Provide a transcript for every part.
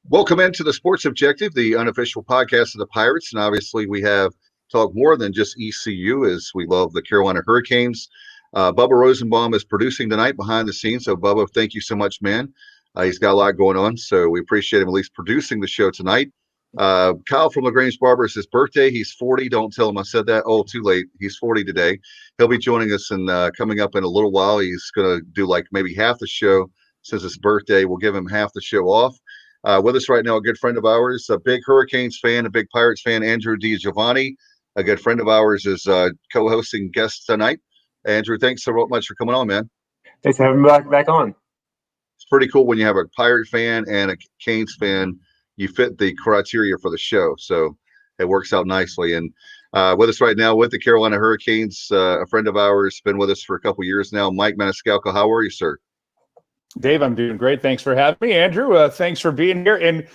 Welcome into the Sports Objective, the unofficial podcast of the Pirates. And obviously we have talked more than just ECU, as we love the Carolina Hurricanes. Bubba Rosenbaum is producing tonight behind the scenes. So Bubba, thank you so much, man. He's got a lot going on, so we appreciate him at least producing the show tonight. Kyle from LaGrange Barber, is his birthday. He's 40. Don't tell him I said that. Oh, too late. He's 40 today. He'll be joining us coming up in a little while. He's going to do like maybe half the show since his birthday. We'll give him half the show off. With us right now, a good friend of ours, a big Hurricanes fan, a big Pirates fan, Andrew DiGiovanni. A good friend of ours is co-hosting guest tonight. Andrew, thanks so much for coming on, man. Thanks for having me back on. It's pretty cool when you have a Pirate fan and a Canes fan. You fit the criteria for the show, so it works out nicely. And with us right now with the Carolina Hurricanes, a friend of ours, been with us for a couple years now, Mike Maniscalco. How are you, sir? Dave, I'm doing great. Thanks for having me. Andrew, thanks for being here. And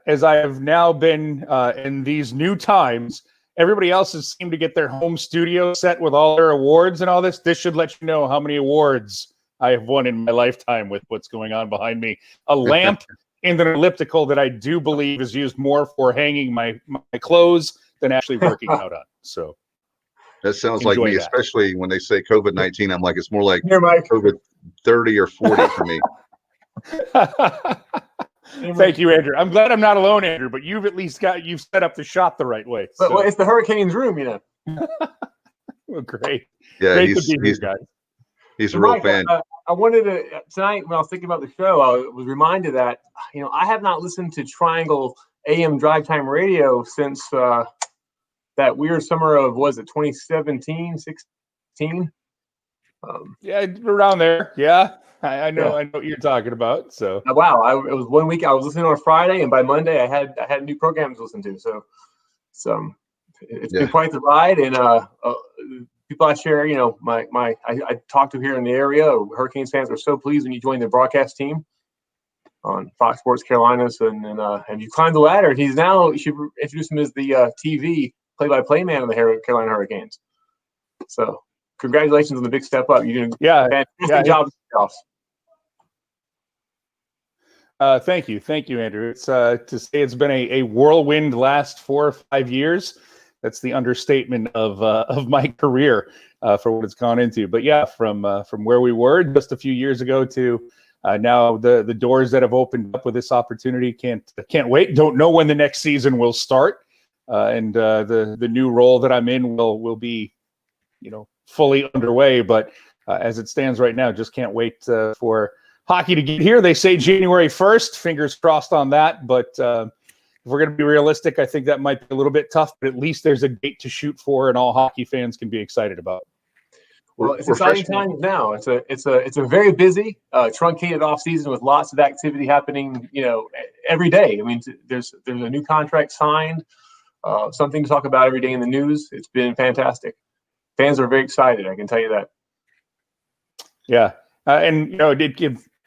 as I have now been in these new times, everybody else has seemed to get their home studio set with all their awards and all this. This should let you know how many awards I have won in my lifetime with what's going on behind me. A lamp and an elliptical that I do believe is used more for hanging my clothes than actually working out on. So that sounds like me, especially when they say COVID-19. I'm like, it's more like COVID 30 or 40 for me. Thank you, Andrew. I'm glad I'm not alone, Andrew, but you've at least you've set up the shop the right way. So. Well, it's the Hurricanes room, you know. Well, great. Yeah, great to be here, guys. He's a real fan. I wanted to tonight when I was thinking about the show, I was reminded that I have not listened to Triangle AM Drive Time Radio since that weird summer of 2017, 16. Yeah, around there. Yeah, I know. Yeah. I know what you're talking about. So wow, it was 1 week. I was listening on a Friday, and by Monday, I had new programs to listen to. So it's been quite the ride, and people I share, I talk to here in the area, Hurricanes fans are so pleased when you join the broadcast team on Fox Sports Carolinas, and you climb the ladder. You should introduce him as the TV play-by-play man of the Carolina Hurricanes. So. Congratulations on the big step up. You're doing a fantastic job of yourself. Thank you, Andrew. It's to say it's been a whirlwind last 4 or 5 years. That's the understatement of my career for what it's gone into. But yeah, from where we were just a few years ago to now the doors that have opened up with this opportunity. Can't wait. Don't know when the next season will start, and the new role that I'm in will be, fully underway, but as it stands right now, just can't wait for hockey to get here. They say January 1st, fingers crossed on that, but if we're going to be realistic, I think that might be a little bit tough, but at least there's a date to shoot for, and all hockey fans can be excited about. Well, it's exciting times now. It's a very busy, truncated off season with lots of activity happening, every day. I mean, there's a new contract signed, something to talk about every day in the news. It's been fantastic. Fans are very excited, I can tell you that. Yeah. And,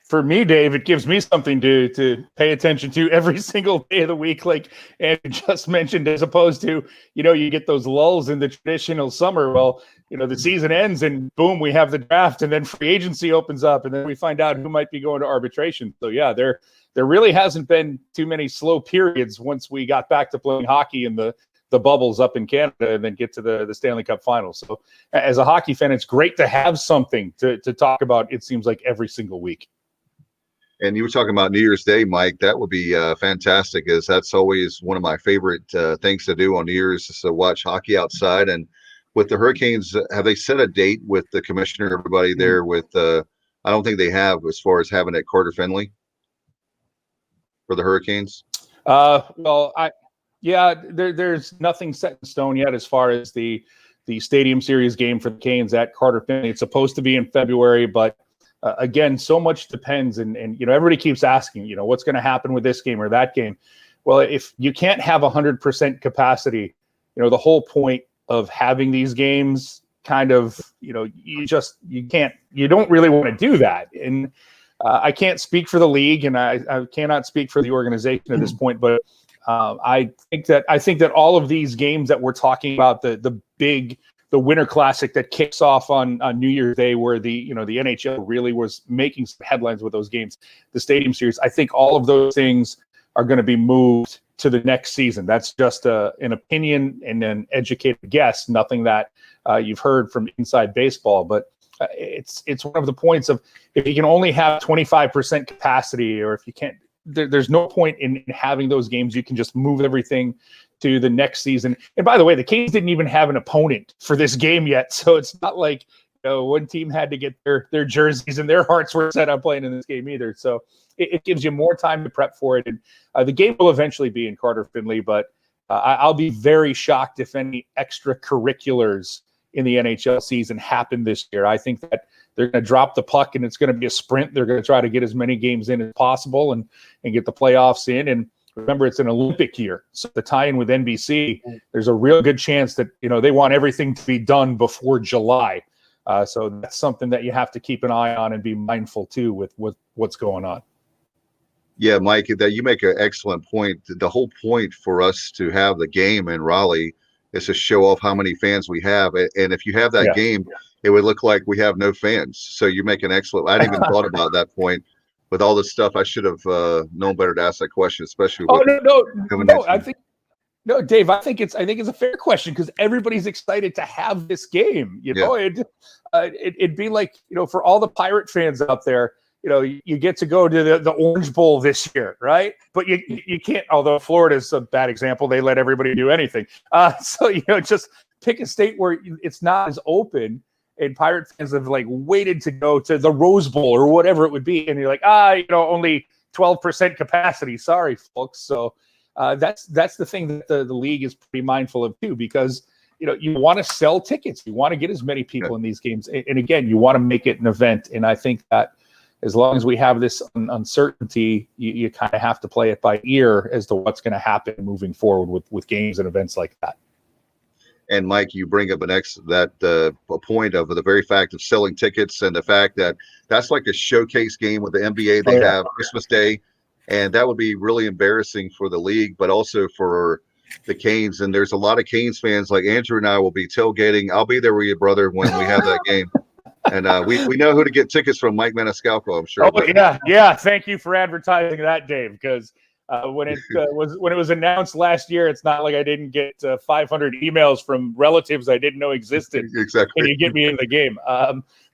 for me, Dave, it gives me something to pay attention to every single day of the week, like Andrew just mentioned, as opposed to, you get those lulls in the traditional summer. Well, the season ends and boom, we have the draft, and then free agency opens up, and then we find out who might be going to arbitration. So, yeah, there really hasn't been too many slow periods once we got back to playing hockey in the bubbles up in Canada and then get to the Stanley Cup Finals. So as a hockey fan, it's great to have something to talk about, it seems like, every single week. And you were talking about New Year's Day, Mike. That would be fantastic, as that's always one of my favorite things to do on New Year's, is to watch hockey outside. And with the Hurricanes, have they set a date with the commissioner, everybody there with I don't think they have, as far as having it at Carter Finley for the Hurricanes? There's nothing set in stone yet as far as the Stadium Series game for the Canes at Carter Finley. It's supposed to be in February, but again, so much depends. And everybody keeps asking, what's going to happen with this game or that game. Well, if you can't have 100% capacity, the whole point of having these games kind of, you don't really want to do that. And I can't speak for the league, and I cannot speak for the organization at this point, but I think that all of these games that we're talking about, the Winter Classic that kicks off on New Year's Day, where the NHL really was making some headlines with those games, the Stadium Series, I think all of those things are going to be moved to the next season. That's just an opinion and an educated guess, nothing that you've heard from inside baseball. But it's one of the points of, if you can only have 25% capacity, or if you can't, there's no point in having those games. You can just move everything to the next season. And by the way, the Canes didn't even have an opponent for this game yet, so it's not like one team had to get their jerseys and their hearts were set on playing in this game either. So it gives you more time to prep for it. And the game will eventually be in Carter Finley, but I'll be very shocked if any extracurriculars in the NHL season happen this year. I think that they're going to drop the puck and it's going to be a sprint. They're going to try to get as many games in as possible and get the playoffs in. And remember, it's an Olympic year. So the tie-in with NBC, there's a real good chance that, they want everything to be done before July. So that's something that you have to keep an eye on and be mindful too with what's going on. Yeah, Mike, that you make an excellent point. The whole point for us to have the game in Raleigh is to show off how many fans we have. And if you have that game, it would look like we have no fans. So you make an excellent, I hadn't even thought about that point. With all this stuff, I should have known better to ask that question, especially. No, Dave, I think it's a fair question, because everybody's excited to have this game. It'd be like, for all the Pirate fans out there, you get to go to the Orange Bowl this year, right? But you can't, although Florida's a bad example, they let everybody do anything. So just pick a state where it's not as open, and Pirate fans have waited to go to the Rose Bowl or whatever it would be, and you're like, only 12% capacity. Sorry, folks. So that's the thing that the league is pretty mindful of too, because you want to sell tickets, you want to get as many people in these games, and again, you want to make it an event. And I think that as long as we have this uncertainty, you kind of have to play it by ear as to what's going to happen moving forward with games and events like that. And Mike, you bring up a point of the very fact of selling tickets, and the fact that that's like a showcase game with the NBA. They have Christmas Day, and that would be really embarrassing for the league, but also for the Canes. And there's a lot of Canes fans, like Andrew and I will be tailgating. I'll be there with you, brother, when we have that game. And we know who to get tickets from, Mike Maniscalco, I'm sure. Oh, yeah. Thank you for advertising that, Dave, because when it was announced last year, it's not like I didn't get 500 emails from relatives I didn't know existed. Exactly. Can you get me in the game?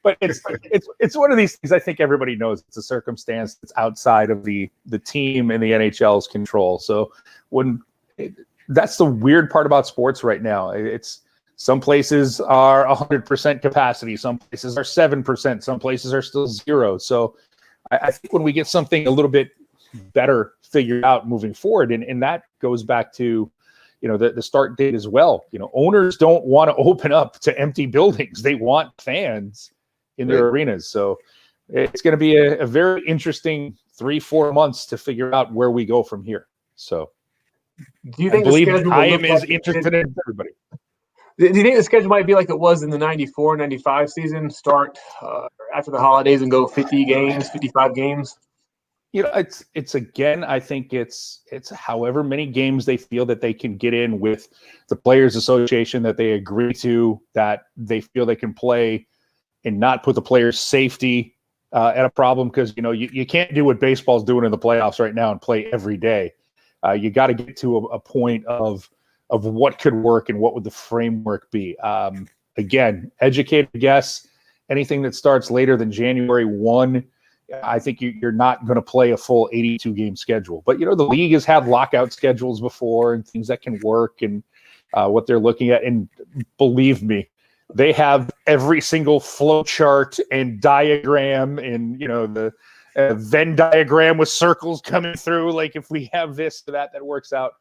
But it's one of these things. I think everybody knows it's a circumstance that's outside of the team and the NHL's control. So that's the weird part about sports right now. It's some places are 100% capacity, some places are 7%, some places are still 0. So I think when we get something a little bit better figured out moving forward, and that goes back to the start date as well. Owners don't want to open up to empty buildings; they want fans in their arenas. So it's going to be a very interesting 3-4 months to figure out where we go from here. So do you think I believe I am as interested in everybody. Do you think the schedule might be like it was in the 94-95 season? Start after the holidays and go 50 games, 55 games? It's again, I think it's however many games they feel that they can get in with the Players Association that they agree to, that they feel they can play and not put the players' safety at a problem, because you can't do what baseball's doing in the playoffs right now and play every day. You got to get to a point of what could work and what would the framework be. Again, educated guess, anything that starts later than January 1, I think you're not going to play a full 82-game schedule. But, the league has had lockout schedules before and things that can work, and what they're looking at. And believe me, they have every single flow chart and diagram and, the Venn diagram with circles coming through. Like, if we have this or that works out,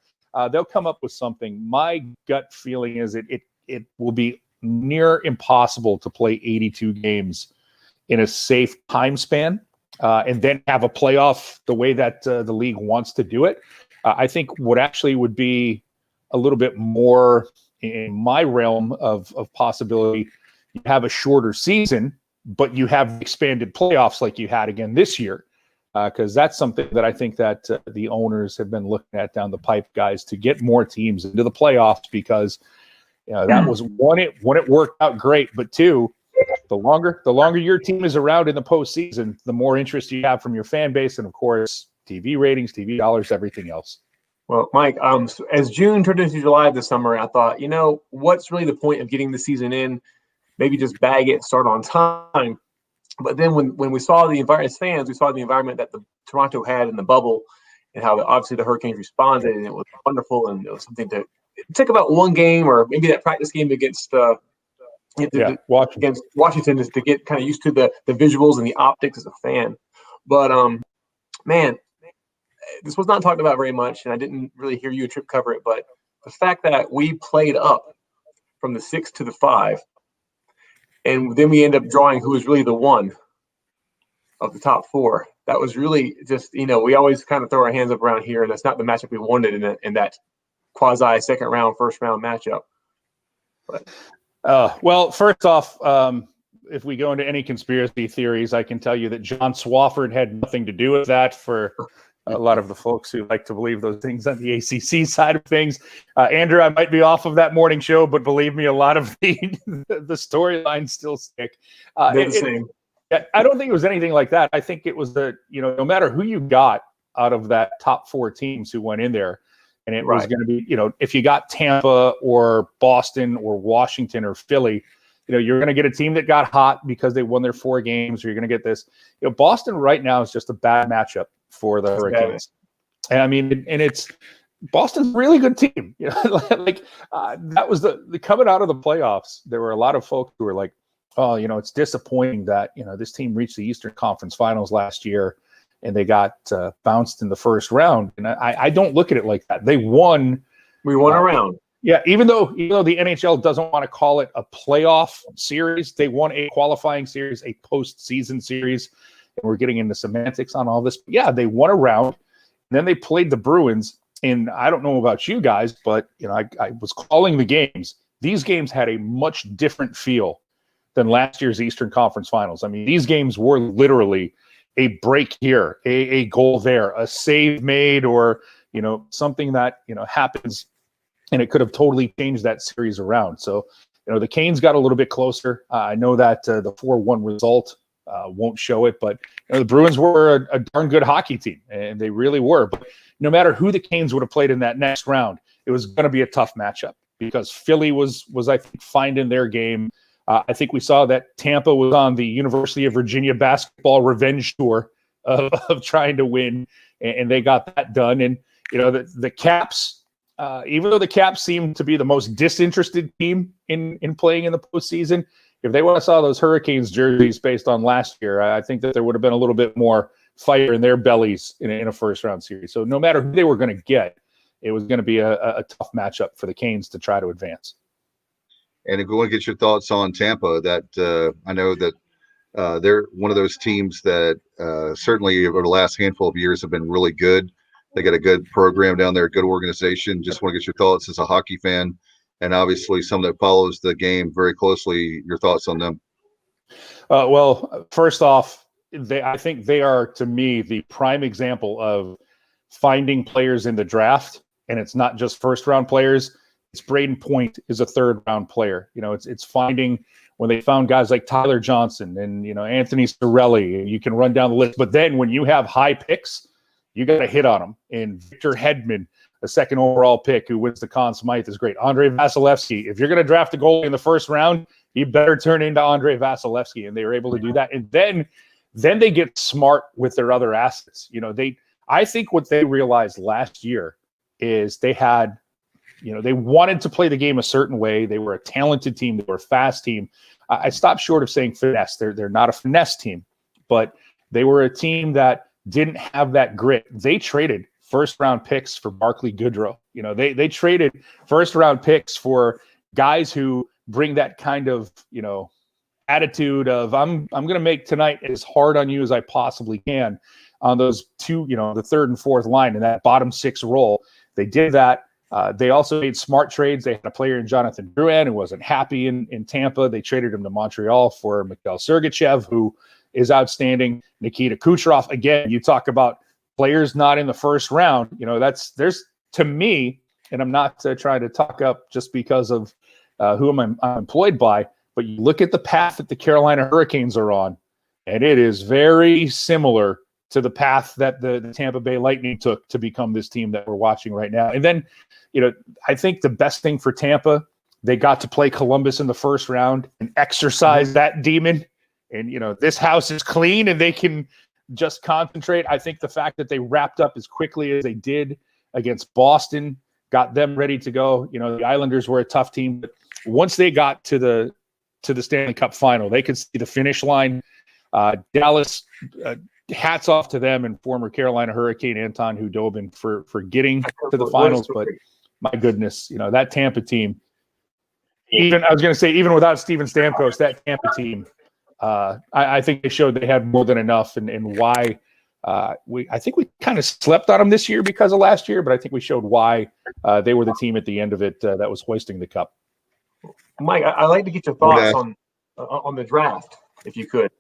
they'll come up with something. My gut feeling is it will be near impossible to play 82 games in a safe time span, and then have a playoff the way that the league wants to do it. I think what actually would be a little bit more in my realm of possibility, you have a shorter season, but you have expanded playoffs like you had again this year. Because that's something that I think that the owners have been looking at down the pipe, guys, to get more teams into the playoffs, because that was one, it worked out great, but two, the longer your team is around in the postseason, the more interest you have from your fan base, and of course, TV ratings, TV dollars, everything else. Well, Mike, as June turned into July this summer, I thought, what's really the point of getting the season in? Maybe just bag it, start on time. But then when we saw the environment as fans, we saw the environment that the Toronto had in the bubble, and how obviously the Hurricanes responded, and it was wonderful, and it was something to take about one game, or maybe that practice game against against Washington, is to get kind of used to the visuals and the optics as a fan. But man, this was not talked about very much, and I didn't really hear you and Trip cover it. But the fact that we played up from the 6 to the 5. And then we end up drawing who was really the one of the top 4. That was really just, we always kind of throw our hands up around here, and that's not the matchup we wanted in that quasi second round, first round matchup. But well, first off, if we go into any conspiracy theories, I can tell you that John Swafford had nothing to do with that, for a lot of the folks who like to believe those things on the ACC side of things. Andrew, I might be off of that morning show, but believe me, a lot of the storylines still stick. they're the same. I don't think it was anything like that. I think it was no matter who you got out of that top 4 teams who went in there, and it was going to be, if you got Tampa or Boston or Washington or Philly, you're going to get a team that got hot because they won their 4 games, or you're going to get this. Boston right now is just a bad matchup for the Hurricanes. And I mean, and it's Boston's a really good team. That was the coming out of the playoffs. There were a lot of folks who were like, oh, it's disappointing that, this team reached the Eastern Conference Finals last year and they got bounced in the first round. And I don't look at it like that. They won. We won a round. Yeah, even though the NHL doesn't want to call it a playoff series, they won a qualifying series, a postseason series. And we're getting into semantics on all this. But yeah, they won a round. Then they played the Bruins. And I don't know about you guys, but I was calling the games. These games had a much different feel than last year's Eastern Conference Finals. I mean, these games were literally a break here, a goal there, a save made, or something that happens, and it could have totally changed that series around. So the Canes got a little bit closer. I know that the 4-1 result won't show it, but the Bruins were a darn good hockey team, and they really were. But no matter who the Canes would have played in that next round, it was going to be a tough matchup, because Philly was I think finding their game. I think we saw that Tampa was on the University of Virginia basketball revenge tour of trying to win, and they got that done. And the Caps, even though the Caps seemed to be the most disinterested team in playing in the postseason, if they would have saw those Hurricanes jerseys based on last year, I think that there would have been a little bit more fire in their bellies in a first round series. So no matter who they were going to get, it was going to be a tough matchup for the Canes to try to advance. And if we want to get your thoughts on Tampa, that I know that they're one of those teams that certainly over the last handful of years have been really good. They got a good program down there, good organization. Just want to get your thoughts as a hockey fan, and obviously someone that follows the game very closely, your thoughts on them. Well, first off, I think they are, to me, the prime example of finding players in the draft, and it's not just first-round players. It's Braden Point is a third-round player. It's finding when they found guys like Tyler Johnson and Anthony Cirelli. You can run down the list, but then when you have high picks, you got to hit on them. And Victor Hedman, a second overall pick who wins the Conn Smythe, is great. Andre Vasilevsky. If you're going to draft a goalie in the first round, you better turn into Andre Vasilevsky, and they were able to do that. And then they get smart with their other assets. I think what they realized last year is they had. They wanted to play the game a certain way. They were a talented team. They were a fast team. I stopped short of saying finesse. They're not a finesse team, but they were a team that didn't have that grit. They traded first-round picks for Barclay Goodrow. They traded first-round picks for guys who bring that kind of, attitude of I'm going to make tonight as hard on you as I possibly can. on those two, the third and fourth line in that bottom six role. They did that. They also made smart trades. They had a player in Jonathan Drouin who wasn't happy in Tampa. They traded him to Montreal for Mikhail Sergachev, who is outstanding. Nikita Kucherov. Again, you talk about players not in the first round. There's to me, and I'm not trying to talk up just because of who I'm employed by, but you look at the path that the Carolina Hurricanes are on, and it is very similar to the path that the Tampa Bay Lightning took to become this team that we're watching right now. And then, I think the best thing for Tampa, they got to play Columbus in the first round and exercise that demon. And, this house is clean and they can just concentrate. I think the fact that they wrapped up as quickly as they did against Boston got them ready to go. The Islanders were a tough team, but once they got to the Stanley Cup final, they could see the finish line. Dallas, hats off to them and former Carolina Hurricane Anton Hudobin for getting to the finals. But my goodness, that Tampa team, even without Steven Stamkos, that Tampa team, I think they showed they had more than enough, and why I think we kind of slept on them this year because of last year, but I think we showed why they were the team at the end of it that was hoisting the cup. Mike, I'd like to get your thoughts on the draft, if you could.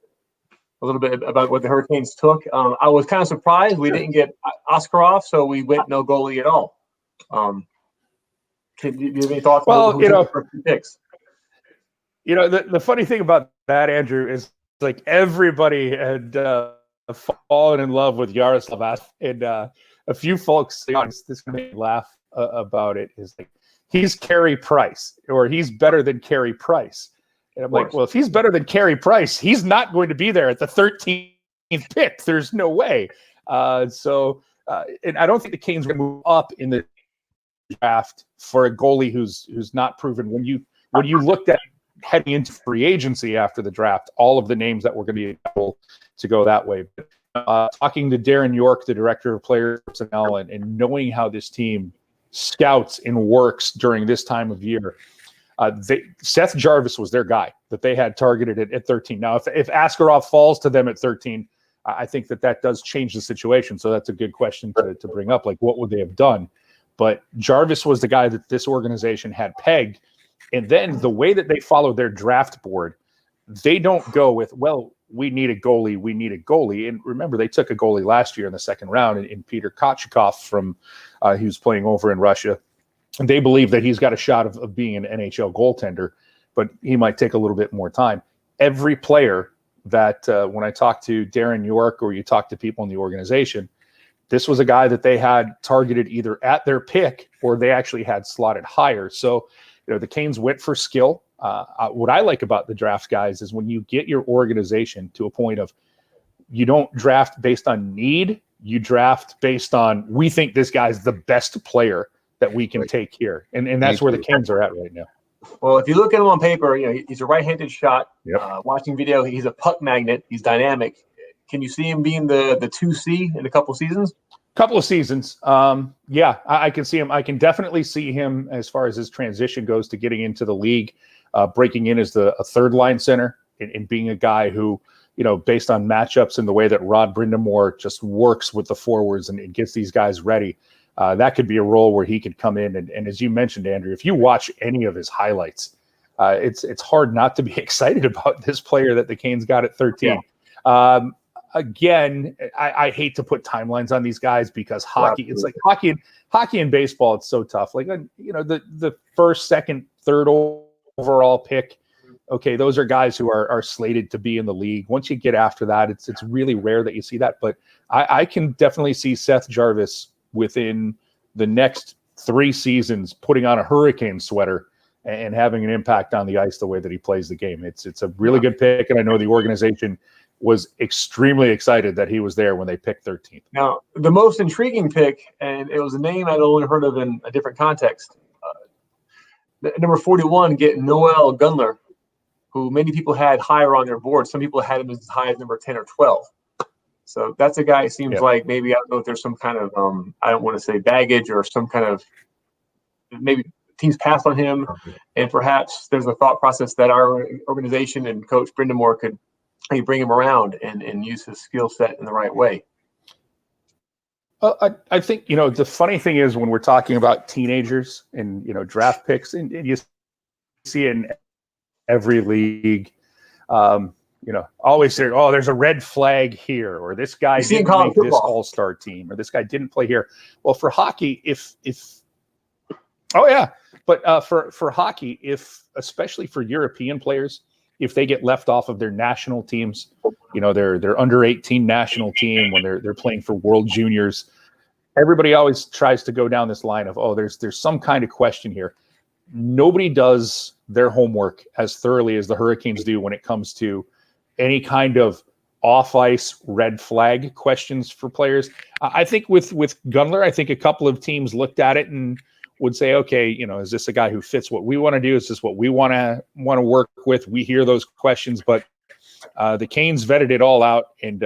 A little bit about what the Hurricanes took. I was kind of surprised we didn't get Askarov, so we went no goalie at all. Do you have any thoughts on the first two picks? The funny thing about that, Andrew, is like everybody had fallen in love with Yaroslav, and a few folks, this made me laugh about it, is like, he's Carey Price, or he's better than Carey Price. And I'm like, well, if he's better than Carey Price, he's not going to be there at the 13th pick. There's no way. And I don't think the Canes are going to move up in the draft for a goalie who's not proven. When you looked at heading into free agency after the draft, all of the names that were going to be able to go that way. Talking to Darren York, the director of player personnel, and knowing how this team scouts and works during this time of year, Seth Jarvis was their guy that they had targeted at 13. Now, if Askarov falls to them at 13, I think that does change the situation. So that's a good question to bring up. Like, what would they have done? But Jarvis was the guy that this organization had pegged. And then the way that they follow their draft board, they don't go with, well, we need a goalie. And remember, they took a goalie last year in the second round in Peter Kochetkov from he was playing over in Russia. And they believe that he's got a shot of being an NHL goaltender, but he might take a little bit more time. Every player that when I talk to Darren York or you talk to people in the organization, this was a guy that they had targeted either at their pick or they actually had slotted higher. So, the Canes went for skill. What I like about the draft guys is when you get your organization to a point of you don't draft based on need, you draft based on, we think this guy's the best player that we can take here. And that's where the Canes are at right now. Well, if you look at him on paper, he's a right-handed shot. Yep. Watching video, he's a puck magnet. He's dynamic. Can you see him being the 2C in a couple of seasons? Couple of seasons. I can see him. I can definitely see him as far as his transition goes to getting into the league, breaking in as a third line center and being a guy who, based on matchups and the way that Rod Brindamore just works with the forwards and gets these guys ready, that could be a role where he could come in. And as you mentioned, Andrew, if you watch any of his highlights, it's hard not to be excited about this player that the Canes got at 13. Yeah. Again, I hate to put timelines on these guys because hockey, it's like hockey and baseball, it's so tough. Like, the first, second, third overall pick, okay, those are guys who are slated to be in the league. Once you get after that, it's really rare that you see that. But I can definitely see Seth Jarvis within the next 3 seasons putting on a Hurricane sweater and having an impact on the ice the way that he plays the game. It's a really good pick, and I know the organization was extremely excited that he was there when they picked 13th. Now, the most intriguing pick, and it was a name I'd only heard of in a different context, number 41, get Noel Gunler, who many people had higher on their board. Some people had him as high as number 10 or 12. So that's a guy it seems like maybe, I don't know if there's some kind of, I don't want to say baggage or some kind of, maybe teams passed on him. And perhaps there's a thought process that our organization and Coach Brindamore could bring him around and use his skill set in the right way. I think, the funny thing is when we're talking about teenagers and, draft picks, and you see it in every league, always say, oh, there's a red flag here, or this guy didn't make this all-star team, or this guy didn't play here. Well, for hockey, for hockey, especially for European players, if they get left off of their national teams, their under 18 national team when they're playing for World Juniors, everybody always tries to go down this line of, oh, there's some kind of question here. Nobody does their homework as thoroughly as the Hurricanes do when it comes to any kind of off-ice red flag questions for players. I think with Gunler, I think a couple of teams looked at it and would say, okay, is this a guy who fits what we want to do? Is this what we want to work with? We hear those questions, but the Canes vetted it all out, and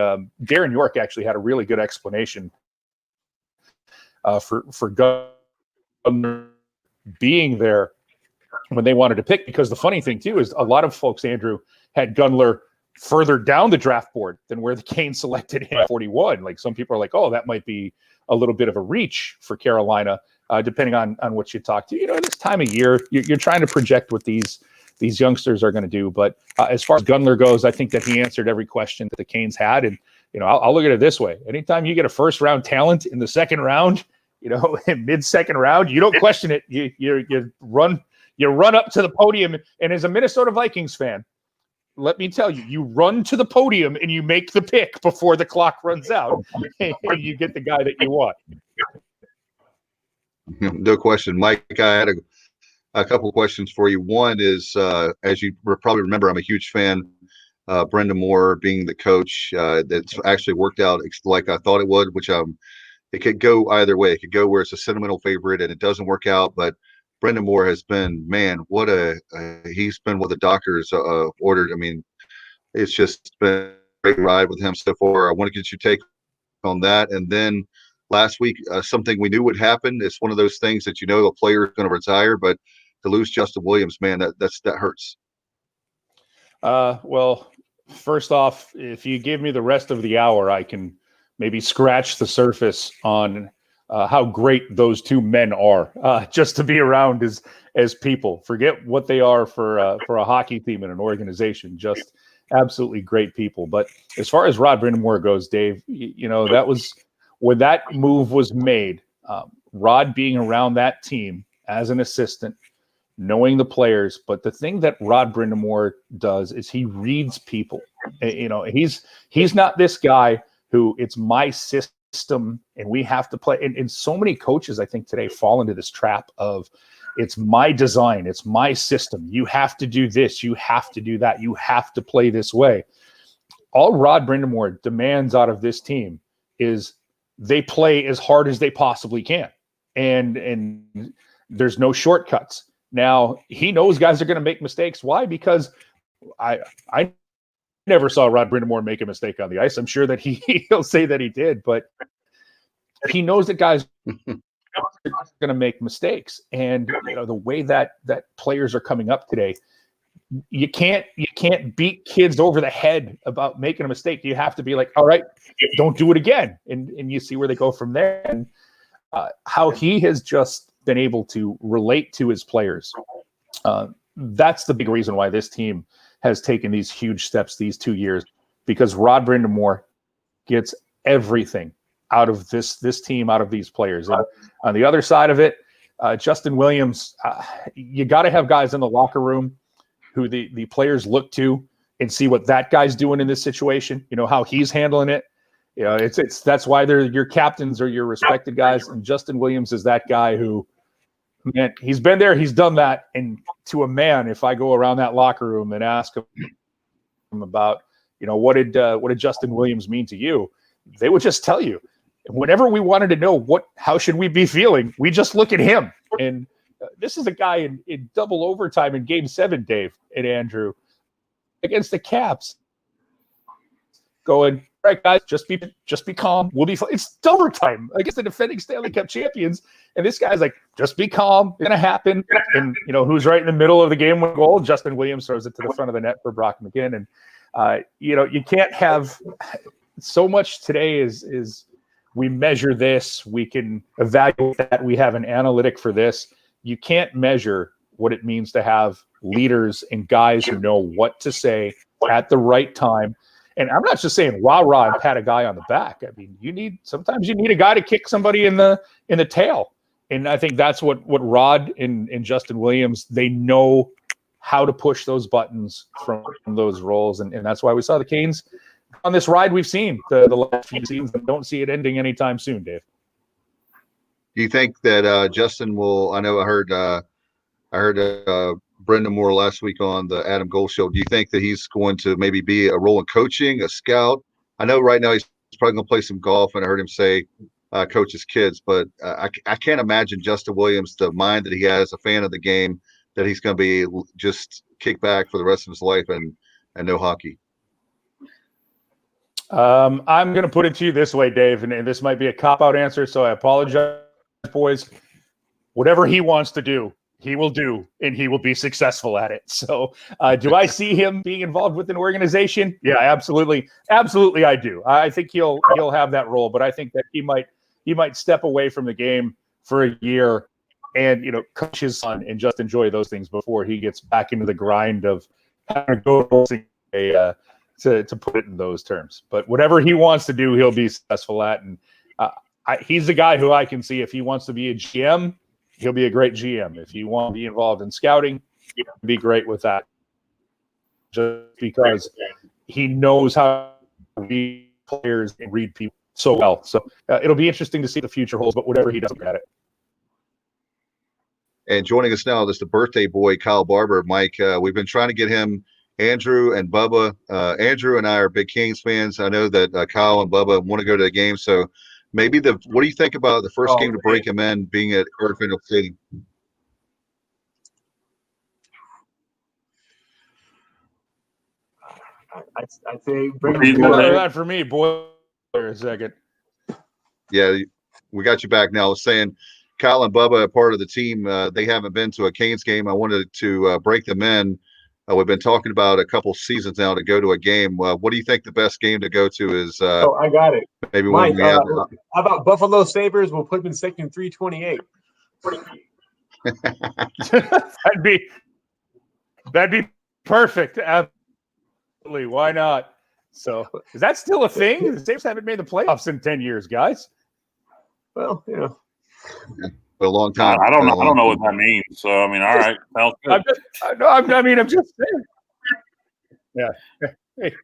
Darren York actually had a really good explanation for Gunler being there when they wanted to pick, because the funny thing too is a lot of folks, Andrew, had Gunler further down the draft board than where the Canes selected him at 41. Like, some people are like, oh, that might be a little bit of a reach for Carolina, depending on what you talk to. This time of year, you're trying to project what these youngsters are going to do. But as far as Gunler goes, I think that he answered every question that the Canes had. And, I'll look at it this way. Anytime you get a first-round talent in the second round, in mid-second round, you don't question it. You run up to the podium. And as a Minnesota Vikings fan, let me tell you, you run to the podium and you make the pick before the clock runs out, and you get the guy that you want. No question. Mike, I had a couple of questions for you. One is, as you probably remember, I'm a huge fan. Brendan Moore being the coach, that's actually worked out like I thought it would, which it could go either way. It could go where it's a sentimental favorite and it doesn't work out, but Brendan Moore has been, man, he's been what the doctors ordered. I mean, it's just been a great ride with him so far. I want to get your take on that. And then last week, something we knew would happen. It's one of those things that the player is going to retire, but to lose Justin Williams, man, that hurts. Well, first off, if you give me the rest of the hour, I can maybe scratch the surface on how great those two men are, just to be around as people. Forget what they are for a hockey team and an organization. Just absolutely great people. But as far as Rod Brind'Amour goes, Dave, that was when that move was made. Rod being around that team as an assistant, knowing the players. But the thing that Rod Brind'Amour does is he reads people. He's not this guy who it's my system and we have to play. And so many coaches, I think, today fall into this trap of it's my design, it's my system. You have to do this, you have to do that, you have to play this way. All Rod Brind'Amour demands out of this team is they play as hard as they possibly can. And there's no shortcuts. Now, he knows guys are going to make mistakes. Why? Because I never saw Rod Brind'Amour make a mistake on the ice. I'm sure that he'll say that he did, but he knows that guys are going to make mistakes. And the way that players are coming up today, you can't beat kids over the head about making a mistake. You have to be like, all right, don't do it again, and you see where they go from there. And how he has just been able to relate to his players. That's the big reason why this team has taken these huge steps these 2 years, because Rod Brind'Amour gets everything out of this team, out of these players. And on the other side of it, Justin Williams, you got to have guys in the locker room who the players look to and see what that guy's doing in this situation, how he's handling it. That's why they're your captains or your respected guys. And Justin Williams is that guy who, man, he's been there, he's done that. And to a man, if I go around that locker room and ask him about, what did Justin Williams mean to you, they would just tell you. Whenever we wanted to know how should we be feeling, we just look at him. And this is a guy in double overtime in Game 7, Dave and Andrew, against the Caps, going, all right, guys, just be calm. We'll be fine. It's overtime against the defending Stanley Cup champions. And this guy's like, just be calm. It's going to happen. And, who's right in the middle of the game with goal? Justin Williams throws it to the front of the net for Brock McGinn. And, you can't have so much today is we measure this, we can evaluate that, we have an analytic for this. You can't measure what it means to have leaders and guys who know what to say at the right time. And I'm not just saying rah-rah and pat a guy on the back. I mean, sometimes you need a guy to kick somebody in the tail. And I think that's what Rod and Justin Williams, they know how to push those buttons from those roles. And that's why we saw the Canes on this ride we've seen the last few seasons, and don't see it ending anytime soon, Dave. Do you think that Justin will? I know I heard Brendan Moore last week on the Adam Gold Show. Do you think that he's going to maybe be a role in coaching, a scout? I know right now he's probably going to play some golf, and I heard him say coach his kids, but I can't imagine Justin Williams, the mind that he has, a fan of the game, that he's going to be just kick back for the rest of his life and no hockey. I'm going to put it to you this way, Dave, and this might be a cop-out answer, so I apologize, boys. Whatever he wants to do, he will do, and he will be successful at it. So do I see him being involved with an organization? Yeah, absolutely. Absolutely, I do. I think he'll have that role, but I think that he might step away from the game for a year and, coach his son and just enjoy those things before he gets back into the grind of having to go to put it in those terms. But whatever he wants to do, he'll be successful at. And he's the guy who I can see, if he wants to be a GM, he'll be a great GM. If you want to be involved in scouting, he'll be great with that. Just because he knows how to read players and read people so well. So it'll be interesting to see what the future holds, but whatever he does, at it. And joining us now is the birthday boy, Kyle Barber. Mike, we've been trying to get him, Andrew and Bubba. Andrew and I are big Canes fans. I know that Kyle and Bubba want to go to the game, so maybe what do you think about the first game to break him in, being at Carter Finley Stadium? I'd say bring that for me, boy. For a second. Yeah, we got you back now. I was saying Kyle and Bubba are part of the team. They haven't been to a Canes game. I wanted to break them in. We've been talking about a couple seasons now to go to a game. What do you think the best game to go to is? I got it. Maybe Mike, when we have. How about Buffalo Sabres? We'll put them in section 328. That'd be perfect. Absolutely. Why not? So is that still a thing? The Sabres haven't made the playoffs in 10 years, guys. Well, For a long time. I don't know what that means. So I mean, all right. I'm just saying. Yeah. Hey,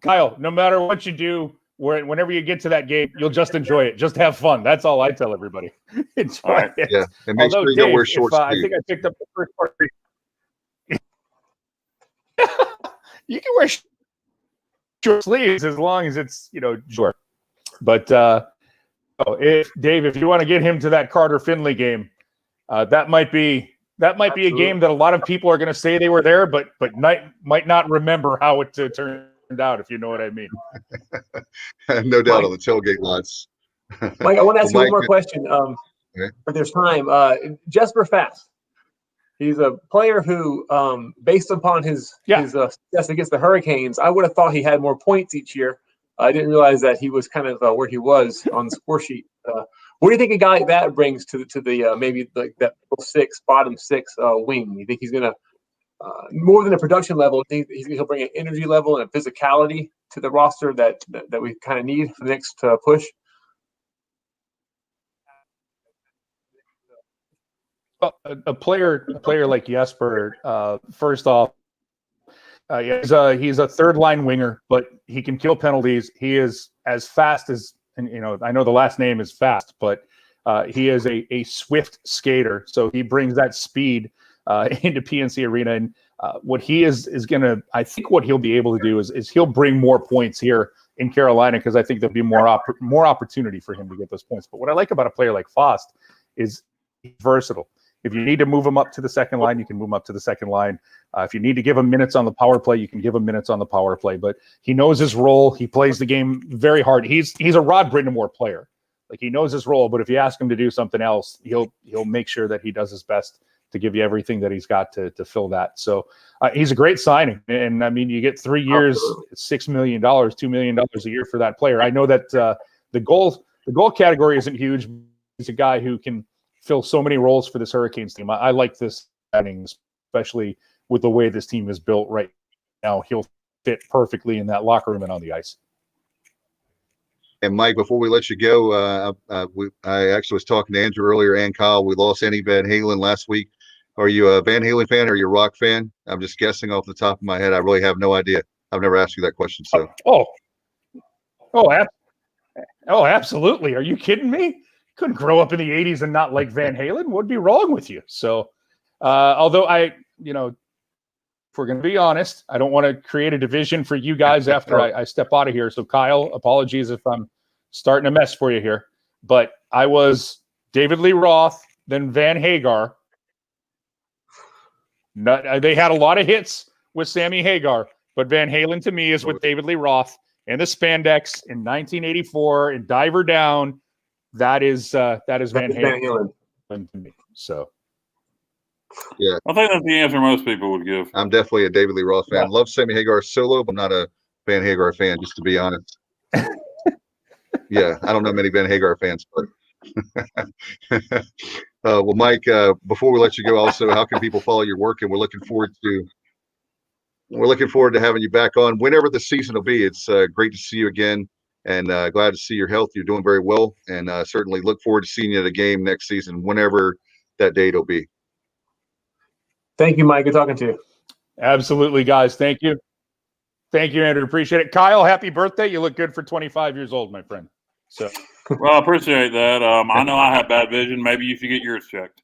Kyle. No matter what you do, whenever you get to that game, you'll just enjoy it. Just have fun. That's all I tell everybody. Enjoy it. Yeah. And make sure you don't wear shorts. I think I picked up the first part. You can wear short sleeves as long as it's short. But if you want to get him to that Carter Finley game, that might be a game that a lot of people are going to say they were there, but might not remember how it turned out, if you know what I mean. No doubt, Mike, on the tailgate lots. Mike, I want to ask you one more question. If there's time, Jesper Fast. He's a player who, based upon his success against the Hurricanes, I would have thought he had more points each year. I didn't realize that he was kind of where he was on the score sheet. What do you think a guy like that brings to the maybe like that bottom six wing? You think he's going to more than a production level? Do you think he'll bring an energy level and a physicality to the roster that we kind of need for the next push? Well, a player like Jesper, first off, he's a third line winger, but he can kill penalties. He is as fast as, and I know the last name is Fast, but he is a swift skater. So he brings that speed into PNC Arena. And what he is going to, I think what he'll be able to do is he'll bring more points here in Carolina, because I think there'll be more opportunity for him to get those points. But what I like about a player like Fast is he's versatile. If you need to move him up to the second line, you can move him up to the second line. If you need to give him minutes on the power play, you can give him minutes on the power play. But he knows his role. He plays the game very hard. He's a Rod Brind'Amour player. Like, he knows his role, but if you ask him to do something else, he'll make sure that he does his best to give you everything that he's got to fill that. So he's a great signing. And I mean, you get 3 years, $6 million, $2 million a year for that player. I know that the goal the goal category isn't huge. He's a guy who can fill so many roles for this Hurricanes team. I like this signing, especially with the way this team is built right now. He'll fit perfectly in that locker room and on the ice. And Mike, before we let you go, I actually was talking to Andrew earlier and Kyle. We lost Andy Van Halen last week. Are you a Van Halen fan or are you a rock fan? I'm just guessing off the top of my head. I really have no idea. I've never asked you that question. So. Absolutely. Are you kidding me? Couldn't grow up in the 80s and not like Van Halen. What'd be wrong with you? So, although if we're going to be honest, I don't want to create a division for you guys after I step out of here. So, Kyle, apologies if I'm starting a mess for you here. But I was David Lee Roth, then Van Hagar. They had a lot of hits with Sammy Hagar, but Van Halen to me is with David Lee Roth and the spandex in 1984 and Diver Down. That is Van Halen to me. So. Yeah, I think that's the answer most people would give. I'm definitely a David Lee Roth fan. Yeah. Love Sammy Hagar solo, but I'm not a Van Hagar fan, just to be honest. Yeah, I don't know many Van Hagar fans, but well, Mike, before we let you go, also, how can people follow your work? And we're looking forward to having you back on whenever the season will be. It's great to see you again, and glad to see your health. You're doing very well, and certainly look forward to seeing you at a game next season, whenever that date will be. Thank you, Mike. Good talking to you. Absolutely, guys. Thank you. Thank you, Andrew. Appreciate it. Kyle, happy birthday. You look good for 25 years old, my friend. So, well, I appreciate that. I know I have bad vision. Maybe you should get yours checked.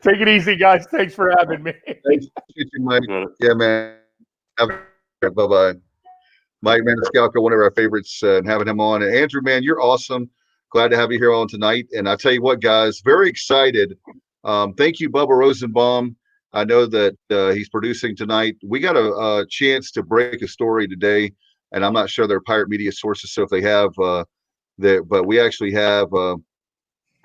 Take it easy, guys. Thanks for having me. Thanks, Mike. Yeah, man. Bye-bye. Mike Maniscalco, one of our favorites, and having him on. And Andrew, man, you're awesome. Glad to have you here on tonight. And I tell you what, guys, very excited. Thank you, Bubba Rosenbaum. I know that he's producing tonight. We got a chance to break a story today, and I'm not sure they're Pirate Media sources. So if they have but we actually have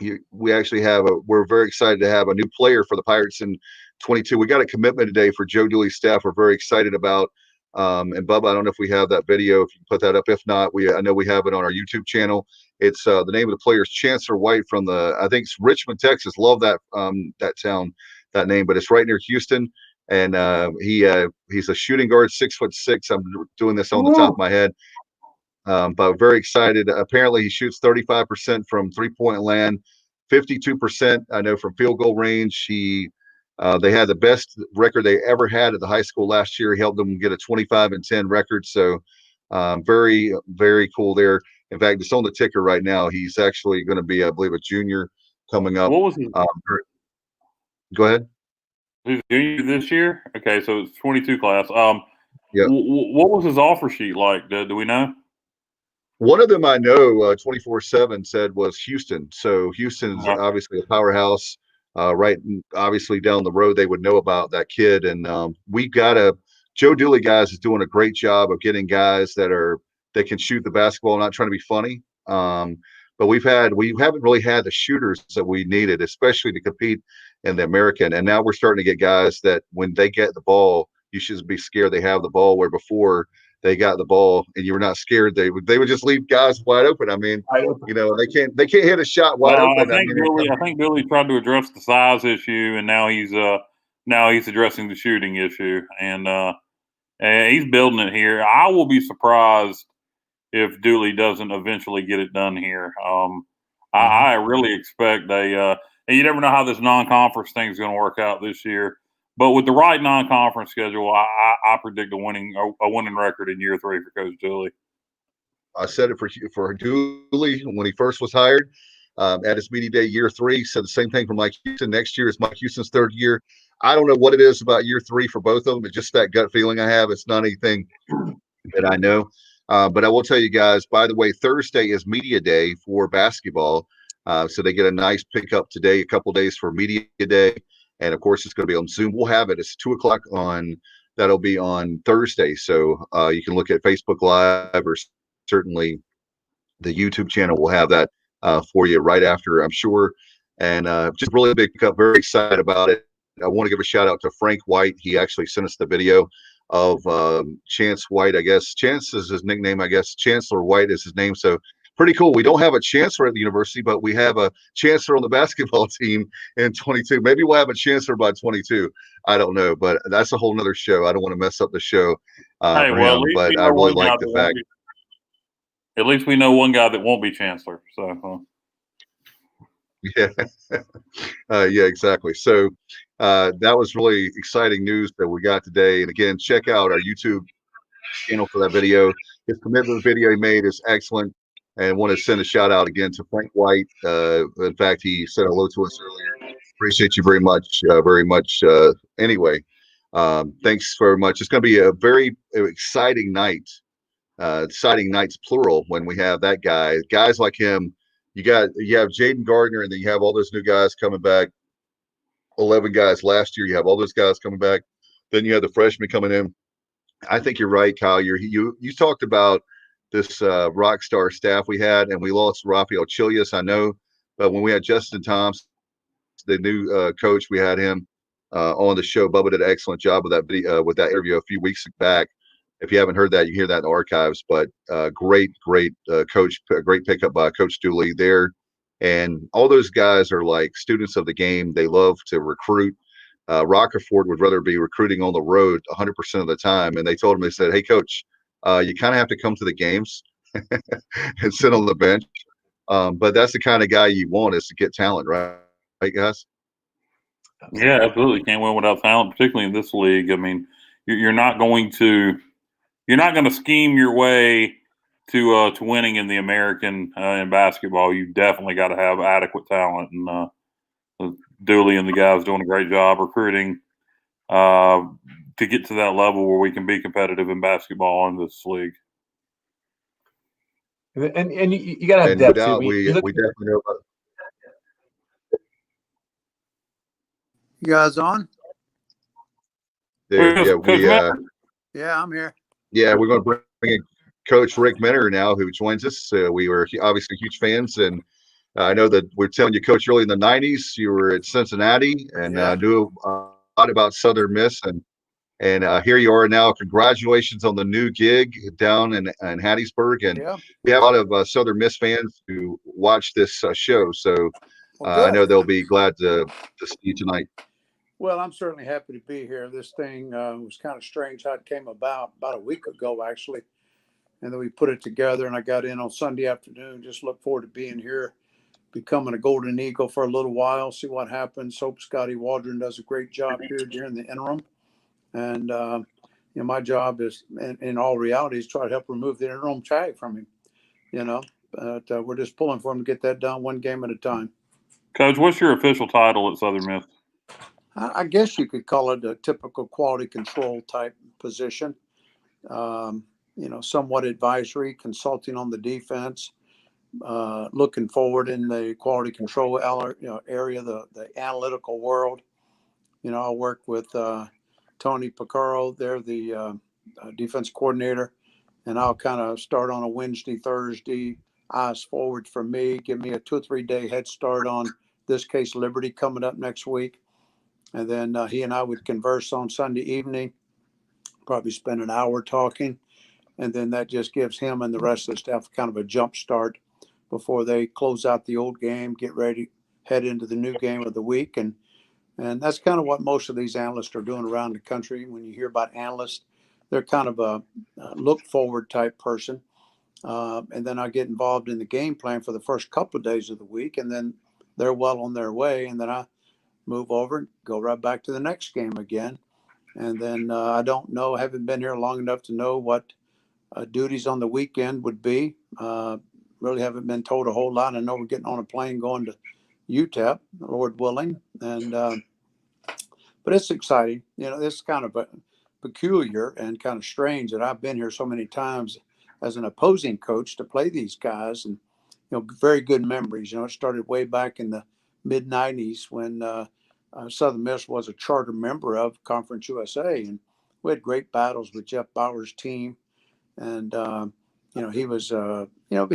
we're very excited to have a new player for the Pirates in 22. We got a commitment today for Joe Dooley's staff. We're very excited about. And Bubba, I don't know if we have that video, if you can put that up. If not, I know we have it on our YouTube channel. It's the name of the player is Chancellor White from I think it's Richmond, Texas. Love that town, that name, but it's right near Houston. And he's a shooting guard, 6'6". I'm doing this on the top of my head. But very excited. Apparently he shoots 35% from 3-point land, 52% I know from field goal range. They had the best record they ever had at the high school last year. He helped them get a 25-10 record. So very, very cool there. In fact, it's on the ticker right now. He's actually going to be, I believe, a junior coming up. What was he? Go ahead. He's a junior this year? Okay, so it's 22 class. Yeah. What was his offer sheet like? Do we know? One of them I know 24/7 said was Houston. So Houston's obviously a powerhouse. Right, obviously down the road, they would know about that kid. And we got Joe Dooley, guys, is doing a great job of getting guys that can shoot the basketball. Not trying to be funny, but we haven't really had the shooters that we needed, especially to compete in the American. And now we're starting to get guys that when they get the ball, you shouldn't be scared they have the ball. Where before they got the ball and you were not scared, they would just leave guys wide open. I mean, they can't hit a shot wide open. I think Billy tried to address the size issue, and now he's addressing the shooting issue, and he's building it here. I will be surprised if Dooley doesn't eventually get it done here. I really expect and you never know how this non-conference thing is going to work out this year. But with the right non-conference schedule, I predict a winning record in year 3 for Coach Dooley. I said it for Dooley when he first was hired at his media day, year 3. Said the same thing for Mike Houston. Next year is Mike Houston's 3rd year. I don't know what it is about year 3 for both of them. It's just that gut feeling I have. It's not anything that I know. But I will tell you guys, by the way, Thursday is media day for basketball. So they get a nice pickup today, a couple days for media day. And of course, it's going to be on Zoom. We'll have it. It's 2:00 that'll be on Thursday. So you can look at Facebook Live, or certainly the YouTube channel will have that for you right after, I'm sure. And just really big pickup. Very excited about it. I want to give a shout out to Frank White. He actually sent us the video of Chance White. I guess Chance is his nickname. I guess Chancellor White is his name. So pretty cool. We don't have a chancellor at the university, but we have a chancellor on the basketball team in 22. Maybe we'll have a chancellor by 22. I don't know, but that's a whole nother show. I don't want to mess up the show Hey, for well, at him, least we but I know really one guy like that the won't fact. be. At least we know one guy that won't be chancellor. So. Yeah, yeah, exactly. So that was really exciting news that we got today. And again, check out our YouTube channel for that video. His commitment video he made is excellent. And want to send a shout out again to Frank White. In fact, he said hello to us earlier. Appreciate you very much, very much. Anyway, thanks very much. It's going to be a very exciting night. Exciting nights plural when we have that guy. Guys like him. You have Jaden Gardner, and then you have all those new guys coming back. 11 guys last year. You have all those guys coming back. Then you have the freshmen coming in. I think you're right, Kyle. You talked about this rock star staff we had, and we lost Rafael Chilius, I know, but when we had Justin Thompson, the new coach, we had him on the show. Bubba did an excellent job with that video, with that interview a few weeks back. If you haven't heard that, you hear that in the archives. But great coach, great pickup by Coach Dooley there, and all those guys are like students of the game. They love to recruit. Rockerford would rather be recruiting on the road 100% of the time. And they told him, they said, "Hey, coach, you kind of have to come to the games and sit on the bench." But that's the kind of guy you want, is to get talent, right? Right, guys? Yeah, absolutely. Can't win without talent, particularly in this league. I mean, you're not going to scheme your way to winning in the American in basketball. You definitely got to have adequate talent, and Dooley and the guys doing a great job recruiting to get to that level where we can be competitive in basketball in this league. And you got to have And depth no doubt, too. we definitely know about. You guys on? Yeah, Yeah, I'm here. yeah, we're going to bring in Coach Rick Minner now, who joins us. We were obviously huge fans, and I know that we're telling you, Coach, early in the '90s, you were at Cincinnati and knew a lot about Southern Miss, and here you are now. Congratulations on the new gig down in Hattiesburg, and we have a lot of Southern Miss fans who watch this show, so I know they'll be glad to see you tonight. Well, I'm certainly happy to be here. This thing was kind of strange how it came about a week ago, actually. And then we put it together, and I got in on Sunday afternoon. Just look forward to being here, becoming a Golden Eagle for a little while, see what happens. Hope Scotty Waldron does a great job here during the interim. And, my job is, in all reality, is try to help remove the interim tag from him, But we're just pulling for him to get that done one game at a time. Coach, what's your official title at Southern Miss? I guess you could call it a typical quality control type position. Somewhat advisory, consulting on the defense, looking forward in the quality control area, the analytical world. I work with Tony Picaro. They're the defense coordinator, and I'll kind of start on a Wednesday, Thursday, eyes forward for me, give me a 2 or 3 day head start on this case Liberty coming up next week. And then he and I would converse on Sunday evening, probably spend an hour talking. And then that just gives him and the rest of the staff kind of a jump start before they close out the old game, get ready, head into the new game of the week. And that's kind of what most of these analysts are doing around the country. When you hear about analysts, they're kind of a look forward type person. And then I get involved in the game plan for the first couple of days of the week, and then they're well on their way. And then I move over and go right back to the next game again. And then I don't know, haven't been here long enough to know what duties on the weekend would be. Really haven't been told a whole lot. I know we're getting on a plane going to UTEP, Lord willing. And but it's exciting. It's kind of peculiar and kind of strange that I've been here so many times as an opposing coach to play these guys, and very good memories. It started way back in the mid '90s when Southern Miss was a charter member of Conference USA, and we had great battles with Jeff Bauer's team. And he was, he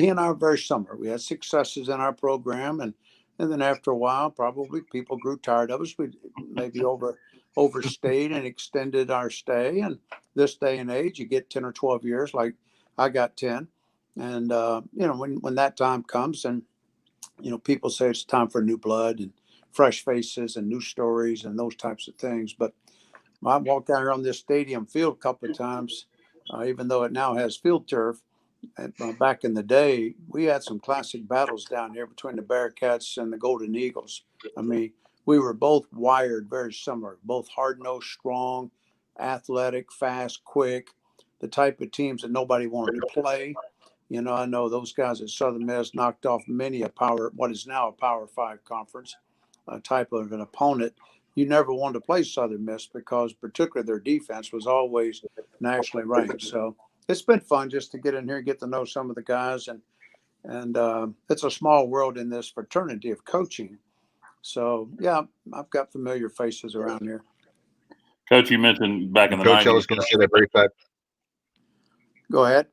and I were very similar. We had successes in our program, and then after a while, probably people grew tired of us. We maybe over overstayed and extended our stay. And this day and age, you get 10 or 12 years, like I got 10. And, when that time comes and, people say it's time for new blood and fresh faces and new stories and those types of things. But I walked out here on this stadium field a couple of times, even though it now has field turf. Back in the day, we had some classic battles down here between the Bearcats and the Golden Eagles. I mean, we were both wired very similar, both hard-nosed, strong, athletic, fast, quick, the type of teams that nobody wanted to play. I know those guys at Southern Miss knocked off many what is now a Power 5 conference type of an opponent. You never wanted to play Southern Miss because particularly their defense was always nationally ranked. So it's been fun just to get in here and get to know some of the guys. And it's a small world in this fraternity of coaching. So, yeah, I've got familiar faces around here. Coach, you mentioned back in the Coach, 90s. I was going to say that very fact. Go ahead.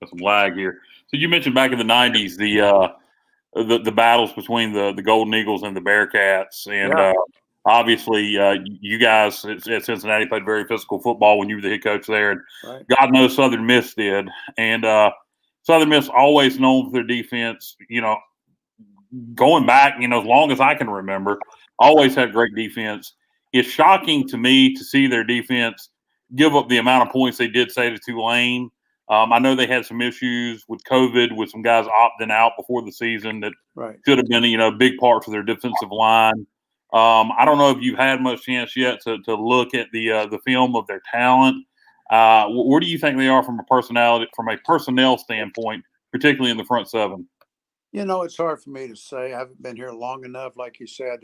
Got some lag here. So you mentioned back in the 90s the battles between the Golden Eagles and the Bearcats. And obviously, you guys at Cincinnati played very physical football when you were the head coach there. And right. God knows Southern Miss did. And Southern Miss always known for their defense, going back, as long as I can remember, always had great defense. It's shocking to me to see their defense give up the amount of points they did say to Tulane. I know they had some issues with COVID, with some guys opting out before the season that could have been, a big part for their defensive line. I don't know if you've had much chance yet to look at the film of their talent. Where do you think they are from a personnel standpoint, particularly in the front seven? It's hard for me to say. I haven't been here long enough. Like you say, I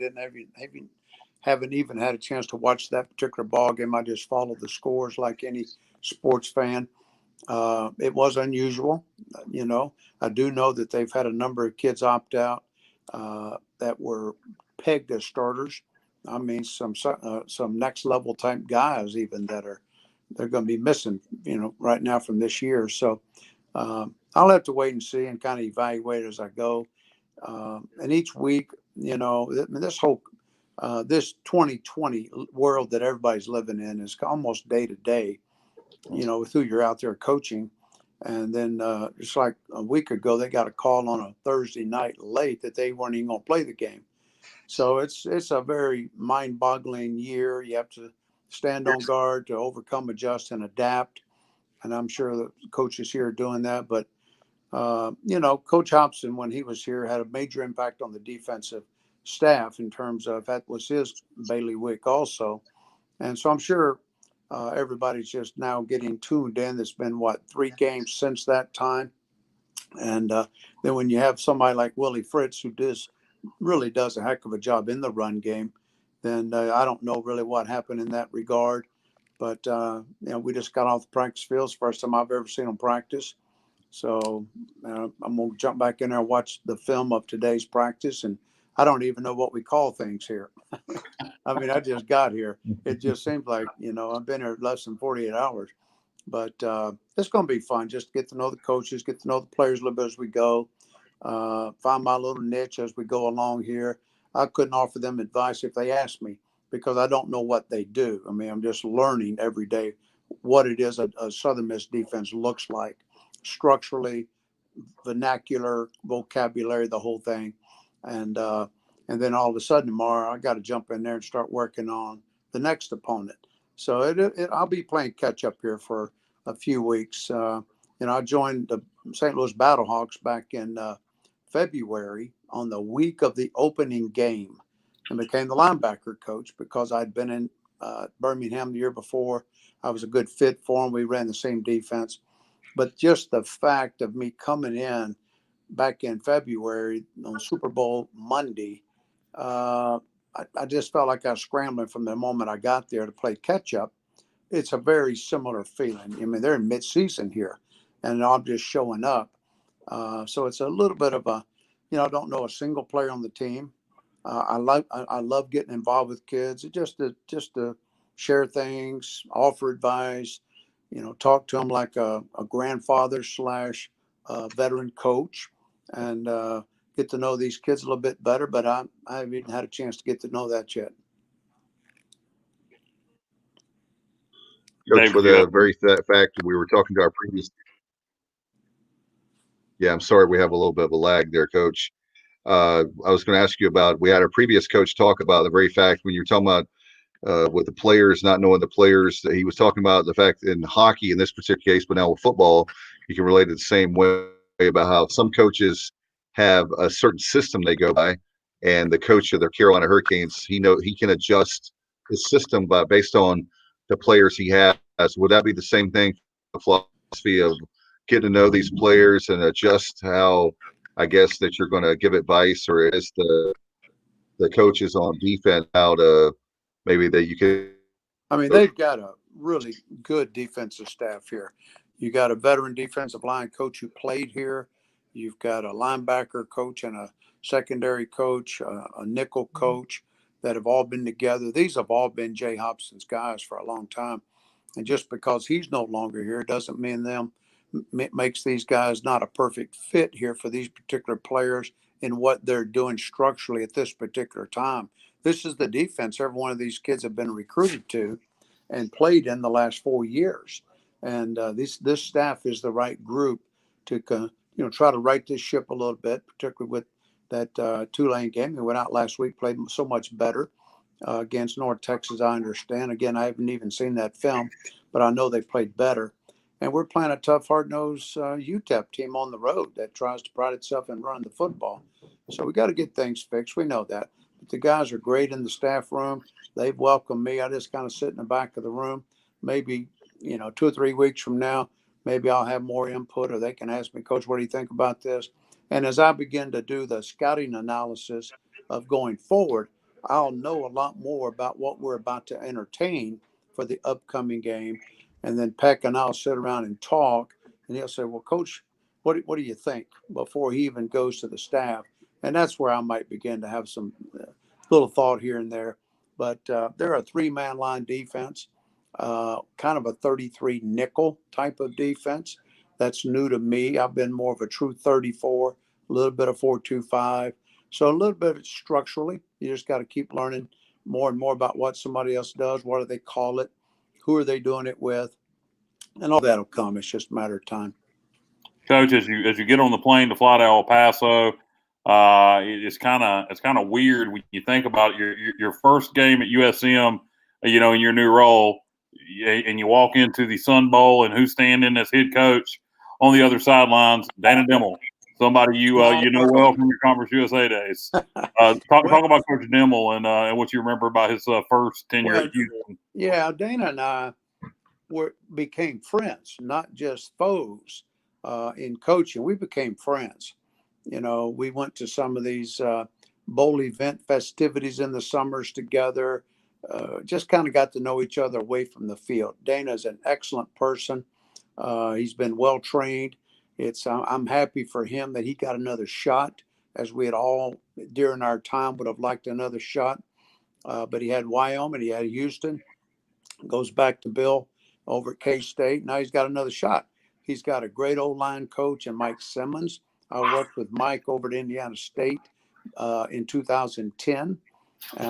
haven't even had a chance to watch that particular ball game. I just followed the scores like any sports fan. It was unusual. I do know that they've had a number of kids opt out that were pegged as starters. I mean, some next level type guys even they're going to be missing, right now from this year. So I'll have to wait and see and kind of evaluate as I go. And each week, this whole this 2020 world that everybody's living in is almost day to day. With who you're out there coaching. And then just like a week ago, they got a call on a Thursday night late that they weren't even going to play the game. So it's a very mind-boggling year. You have to stand on guard to overcome, adjust, and adapt. And I'm sure the coaches here are doing that. But, Coach Hobson, when he was here, had a major impact on the defensive staff in terms of that was his bailiwick also. And so I'm sure everybody's just now getting tuned in. It's been 3 games since that time. And then when you have somebody like Willie Fritz, who really does a heck of a job in the run game, then I don't know really what happened in that regard. But, we just got off the practice fields. First time I've ever seen them practice. So I'm going to jump back in there and watch the film of today's practice. And I don't even know what we call things here. I mean, I just got here. It just seems like, I've been here less than 48 hours. But it's going to be fun just to get to know the coaches, get to know the players a little bit as we go, find my little niche as we go along here. I couldn't offer them advice if they asked me because I don't know what they do. I mean, I'm just learning every day what it is a Southern Miss defense looks like structurally, vernacular, vocabulary, the whole thing. And then all of a sudden tomorrow, I got to jump in there and start working on the next opponent. So I'll be playing catch up here for a few weeks. I joined the St. Louis Battlehawks back in February on the week of the opening game and became the linebacker coach because I'd been in Birmingham the year before. I was a good fit for him. We ran the same defense. But just the fact of me coming in back in February on Super Bowl Monday, I just felt like I was scrambling from the moment I got there to play catch up. It's a very similar feeling. I mean, they're in mid-season here, and I'm just showing up. So it's a little bit of I don't know a single player on the team. I love getting involved with kids, just to share things, offer advice, talk to them like a grandfather / veteran coach, and get to know these kids a little bit better. But I haven't even had a chance to get to know that yet. Coach, Davis, for the very fact we were talking to our previous. Yeah, I'm sorry, we have a little bit of a lag there, Coach. I was going to ask you about, we had our previous coach talk about the very fact when you're talking about with the players, not knowing the players, that he was talking about the fact in hockey, in this particular case, but now with football, you can relate it the same way about how some coaches have a certain system they go by, and the coach of the Carolina Hurricanes, he can adjust his system based on the players he has. Would that be the same thing? The philosophy of getting to know these players and adjust how, I guess, that you're going to give advice, or is the coaches on defense how to maybe that you could. I mean, they've got a really good defensive staff here. You got a veteran defensive line coach who played here. You've got a linebacker coach and a secondary coach, a nickel coach that have all been together. These have all been Jay Hobson's guys for a long time. And just because he's no longer here doesn't mean makes these guys not a perfect fit here for these particular players in what they're doing structurally at this particular time. This is the defense every one of these kids have been recruited to and played in the last 4 years. And this staff is the right group to try to right this ship a little bit, particularly with that Tulane game. We went out last week, played so much better against North Texas, I understand. Again, I haven't even seen that film, but I know they played better. And we're playing a tough, hard-nosed UTEP team on the road that tries to pride itself in running the football. So we got to get things fixed. We know that. But the guys are great in the staff room. They've welcomed me. I just kind of sit in the back of the room. Maybe, 2 or 3 weeks from now, maybe I'll have more input, or they can ask me, Coach, what do you think about this? And as I begin to do the scouting analysis of going forward, I'll know a lot more about what we're about to entertain for the upcoming game. And then Peck and I'll sit around and talk, and he'll say, well, Coach, what do you think, before he even goes to the staff? And that's where I might begin to have some little thought here and there. But they're a 3-man line defense, kind of a 33 nickel type of defense. That's new to me. I've been more of a true 34, a little bit of 4-2-5. So a little bit structurally, you just got to keep learning more and more about what somebody else does. What do they call it? Who are they doing it with? And all that'll come. It's just a matter of time. Coach, as you get on the plane to fly to El Paso, it's kind of weird when you think about your first game at USM, in your new role, and you walk into the Sun Bowl, and who's standing as head coach on the other sidelines? Dana Dimmel, somebody you know well from your Conference USA days. Talk about Coach Dimmel and what you remember about his first tenure at Houston. Yeah, Dana and I became friends, not just foes. In coaching, we became friends. We went to some of these bowl event festivities in the summers together. Just kind of got to know each other away from the field. Dana's an excellent person. He's been well trained. I'm happy for him that he got another shot, as we had all during our time would have liked another shot. But he had Wyoming, he had Houston. Goes back to Bill over at K-State. Now he's got another shot. He's got a great O-line coach in Mike Simmons. I worked with Mike over at Indiana State in 2010.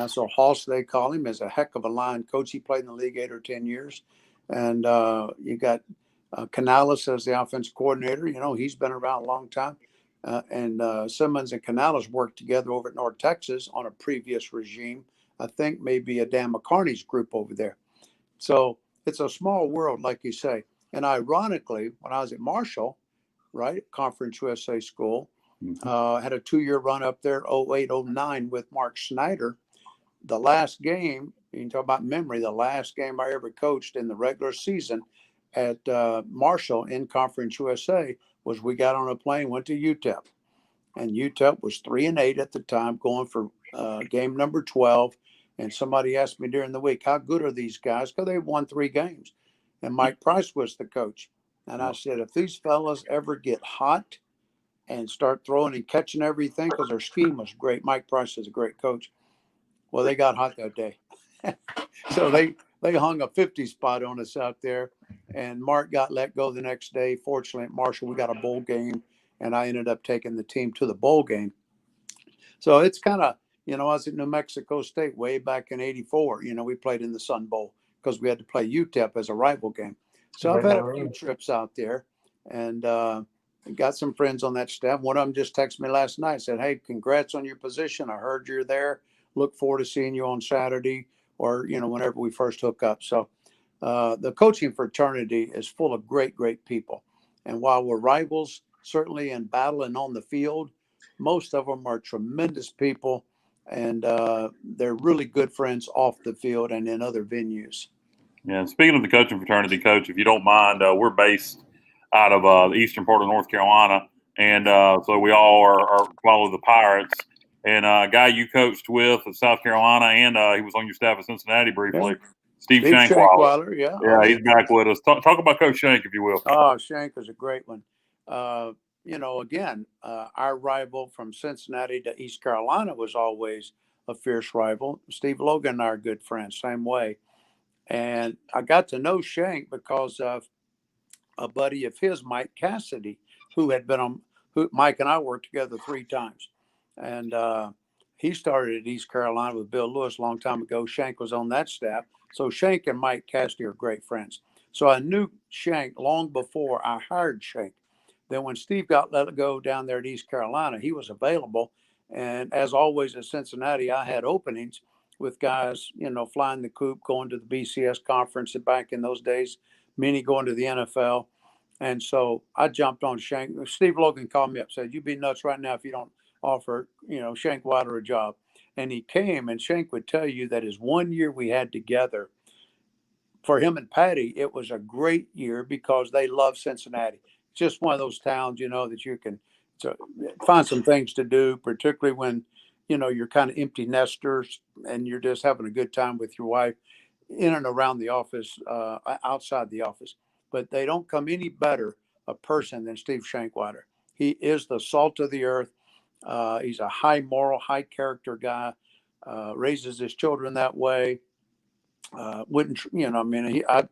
So Hoss, they call him, is a heck of a line coach. He played in the league 8 or 10 years. And you got Canales as the offense coordinator. He's been around a long time. And Simmons and Canales worked together over at North Texas on a previous regime. I think maybe a Dan McCarney's group over there. So it's a small world, like you say. And ironically, when I was at Marshall, right, Conference USA School, had a 2-year run up there, 08, 09 with Mark Snyder. The last game, you can talk about memory, the last game I ever coached in the regular season at Marshall in Conference USA was we got on a plane, went to UTEP. And UTEP was 3-8 at the time, going for game number 12. And somebody asked me during the week, how good are these guys? Because they've won 3 games. And Mike Price was the coach. And I said, if these fellas ever get hot and start throwing and catching everything, because their scheme was great. Mike Price is a great coach. Well, they got hot that day. So they hung a 50 spot on us out there. And Mark got let go the next day. Fortunately, at Marshall, we got a bowl game. And I ended up taking the team to the bowl game. So it's kind of, I was at New Mexico State way back in '84. We played in the Sun Bowl. because we had to play UTEP as a rival game. So I've had a few trips out there, and got some friends on that staff. One of them just texted me last night, said, "Hey, congrats on your position. I heard you're there. Look forward to seeing you on Saturday, or whenever we first hook up." So the coaching fraternity is full of great, great people. And while we're rivals, certainly in battle and on the field, most of them are tremendous people, and they're really good friends off the field and in other venues. Yeah, speaking of the coaching fraternity, Coach, if you don't mind, we're based out of the eastern part of North Carolina, and so we all are follow the Pirates. And a guy you coached with at South Carolina, and he was on your staff at Cincinnati briefly, Yeah. Steve Shankweiler. Yeah. Yeah, he's back with us. Talk about Coach Shank, if you will. Oh, Shank was a great one. Again, our rival from Cincinnati to East Carolina was always a fierce rival. Steve Logan and I are good friends, same way. And I got to know Shank because of a buddy of his, Mike Cassidy, who had been on, who Mike and I worked together 3 times. And he started at East Carolina with Bill Lewis a long time ago. Shank was on that staff. So Shank and Mike Cassidy are great friends. So I knew Shank long before I hired Shank. Then when Steve got let go down there at East Carolina, he was available. And as always at Cincinnati, I had openings with guys, flying the coop, going to the BCS conference back in those days, many going to the NFL. And so I jumped on Shank. Steve Logan called me up, said, "You'd be nuts right now if you don't offer, Shankweiler a job." And he came, and Shank would tell you that his 1 year we had together, for him and Patty, it was a great year because they love Cincinnati. It's just one of those towns, that you can find some things to do, particularly when, you're kind of empty nesters and you're just having a good time with your wife in and around the office, outside the office. But they don't come any better a person than Steve Shankweiler. He is the salt of the earth. He's a high moral, high character guy, raises his children that way. Wouldn't, the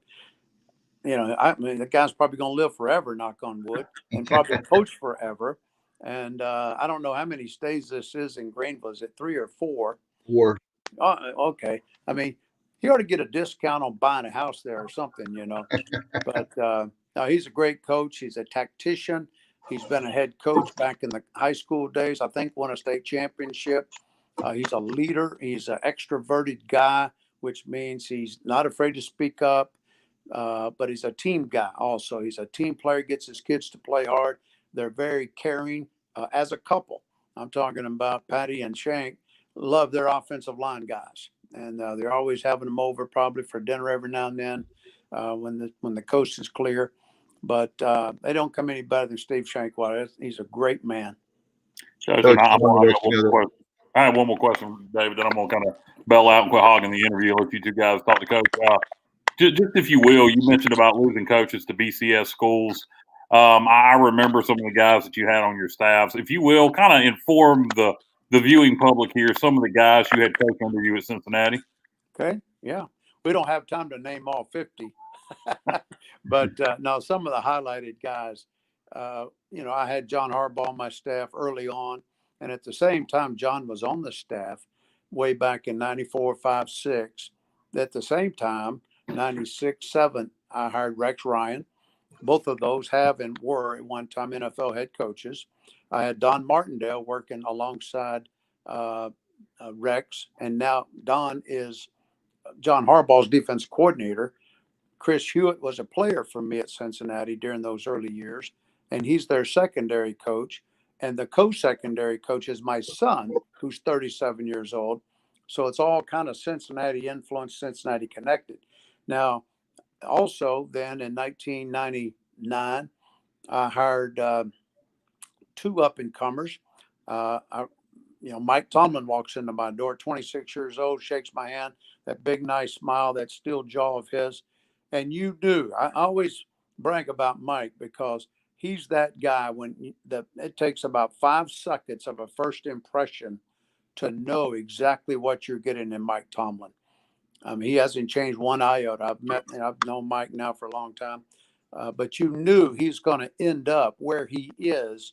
guy's probably going to live forever, knock on wood, and probably coach forever. And I don't know how many stays this is in Greenville. Is it 3 or 4? 4. Okay. I mean, he ought to get a discount on buying a house there or something, But no, he's a great coach. He's a tactician. He's been a head coach back in the high school days. I think won a state championship. He's a leader. He's an extroverted guy, which means he's not afraid to speak up. But he's a team guy also. He's a team player, gets his kids to play hard. They're very caring as a couple. I'm talking about Patty and Shank love their offensive line guys. And they're always having them over probably for dinner every now and then when the coast is clear. But they don't come any better than Steve Shankweiler. He's a great man. I have one more question, David, then I'm going to kind of bail out and quit hogging the interview, let you two guys talk to Coach. Just if you will, you mentioned about losing coaches to BCS schools. I remember some of the guys that you had on your staffs. If you will, kind of inform the viewing public here, some of the guys you had coached under you at Cincinnati. Okay, yeah. We don't have time to name all 50. But no, some of the highlighted guys, I had John Harbaugh on my staff early on. And at the same time, John was on the staff way back in 94, 5, 6. At the same time, 96, 7, I hired Rex Ryan. Both of those have and were at one time NFL head coaches. I had Don Martindale working alongside Rex, and now Don is John Harbaugh's defense coordinator. Chris Hewitt was a player for me at Cincinnati during those early years, and he's their secondary coach. And the co-secondary coach is my son, who's 37 years old. So it's all kind of Cincinnati influenced, Cincinnati connected. Now, also then in 1999, I hired 2 up-and-comers. Mike Tomlin walks into my door, 26 years old, shakes my hand, that big, nice smile, that steel jaw of his. And you do. I always brag about Mike because he's that guy it takes about 5 seconds of a first impression to know exactly what you're getting in Mike Tomlin. He hasn't changed one iota. I've known Mike now for a long time, but you knew he's going to end up where he is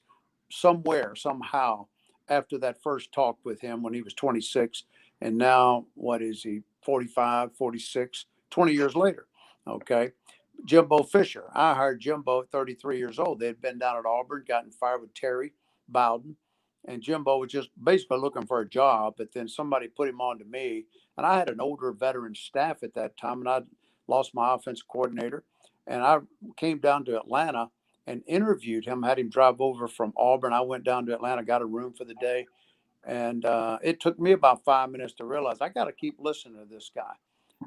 somewhere, somehow, after that first talk with him when he was 26. And now, what is he, 45, 46, 20 years later. Okay. Jimbo Fisher. I hired Jimbo at 33 years old. They'd been down at Auburn, gotten fired with Terry Bowden. And Jimbo was just basically looking for a job, but then somebody put him on to me. And I had an older veteran staff at that time, and I lost my offense coordinator. And I came down to Atlanta and interviewed him, had him drive over from Auburn. I went down to Atlanta, got a room for the day. And it took me about 5 minutes to realize I got to keep listening to this guy.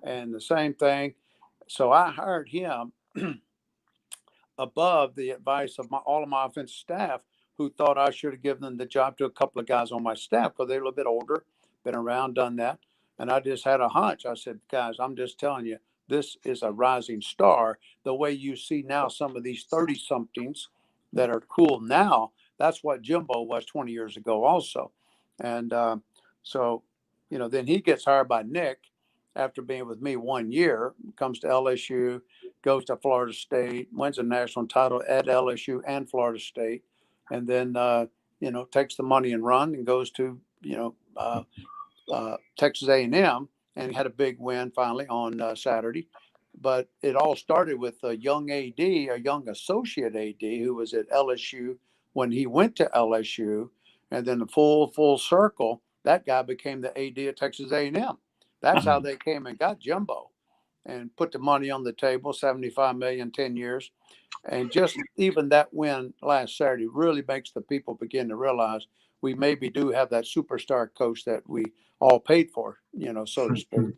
And the same thing. So I hired him above the advice of all of my offensive staff, who thought I should have given them the job to a couple of guys on my staff because they're a little bit older, been around, done that. And I just had a hunch. I said, guys, I'm just telling you, this is a rising star. The way you see now some of these 30-somethings that are cool now, that's what Jimbo was 20 years ago also. And so, then he gets hired by Nick after being with me 1 year, comes to LSU, goes to Florida State, wins a national title at LSU and Florida State, and then, takes the money and run and goes to, Texas A&M, and had a big win finally on Saturday. But it all started with a young AD, a young associate AD who was at LSU when he went to LSU, and then the full circle, that guy became the AD at Texas A&M. That's how they came and got Jimbo and put the money on the table, $75 million, 10 years. And just even that win last Saturday really makes the people begin to realize we maybe do have that superstar coach that we all paid for, so to speak.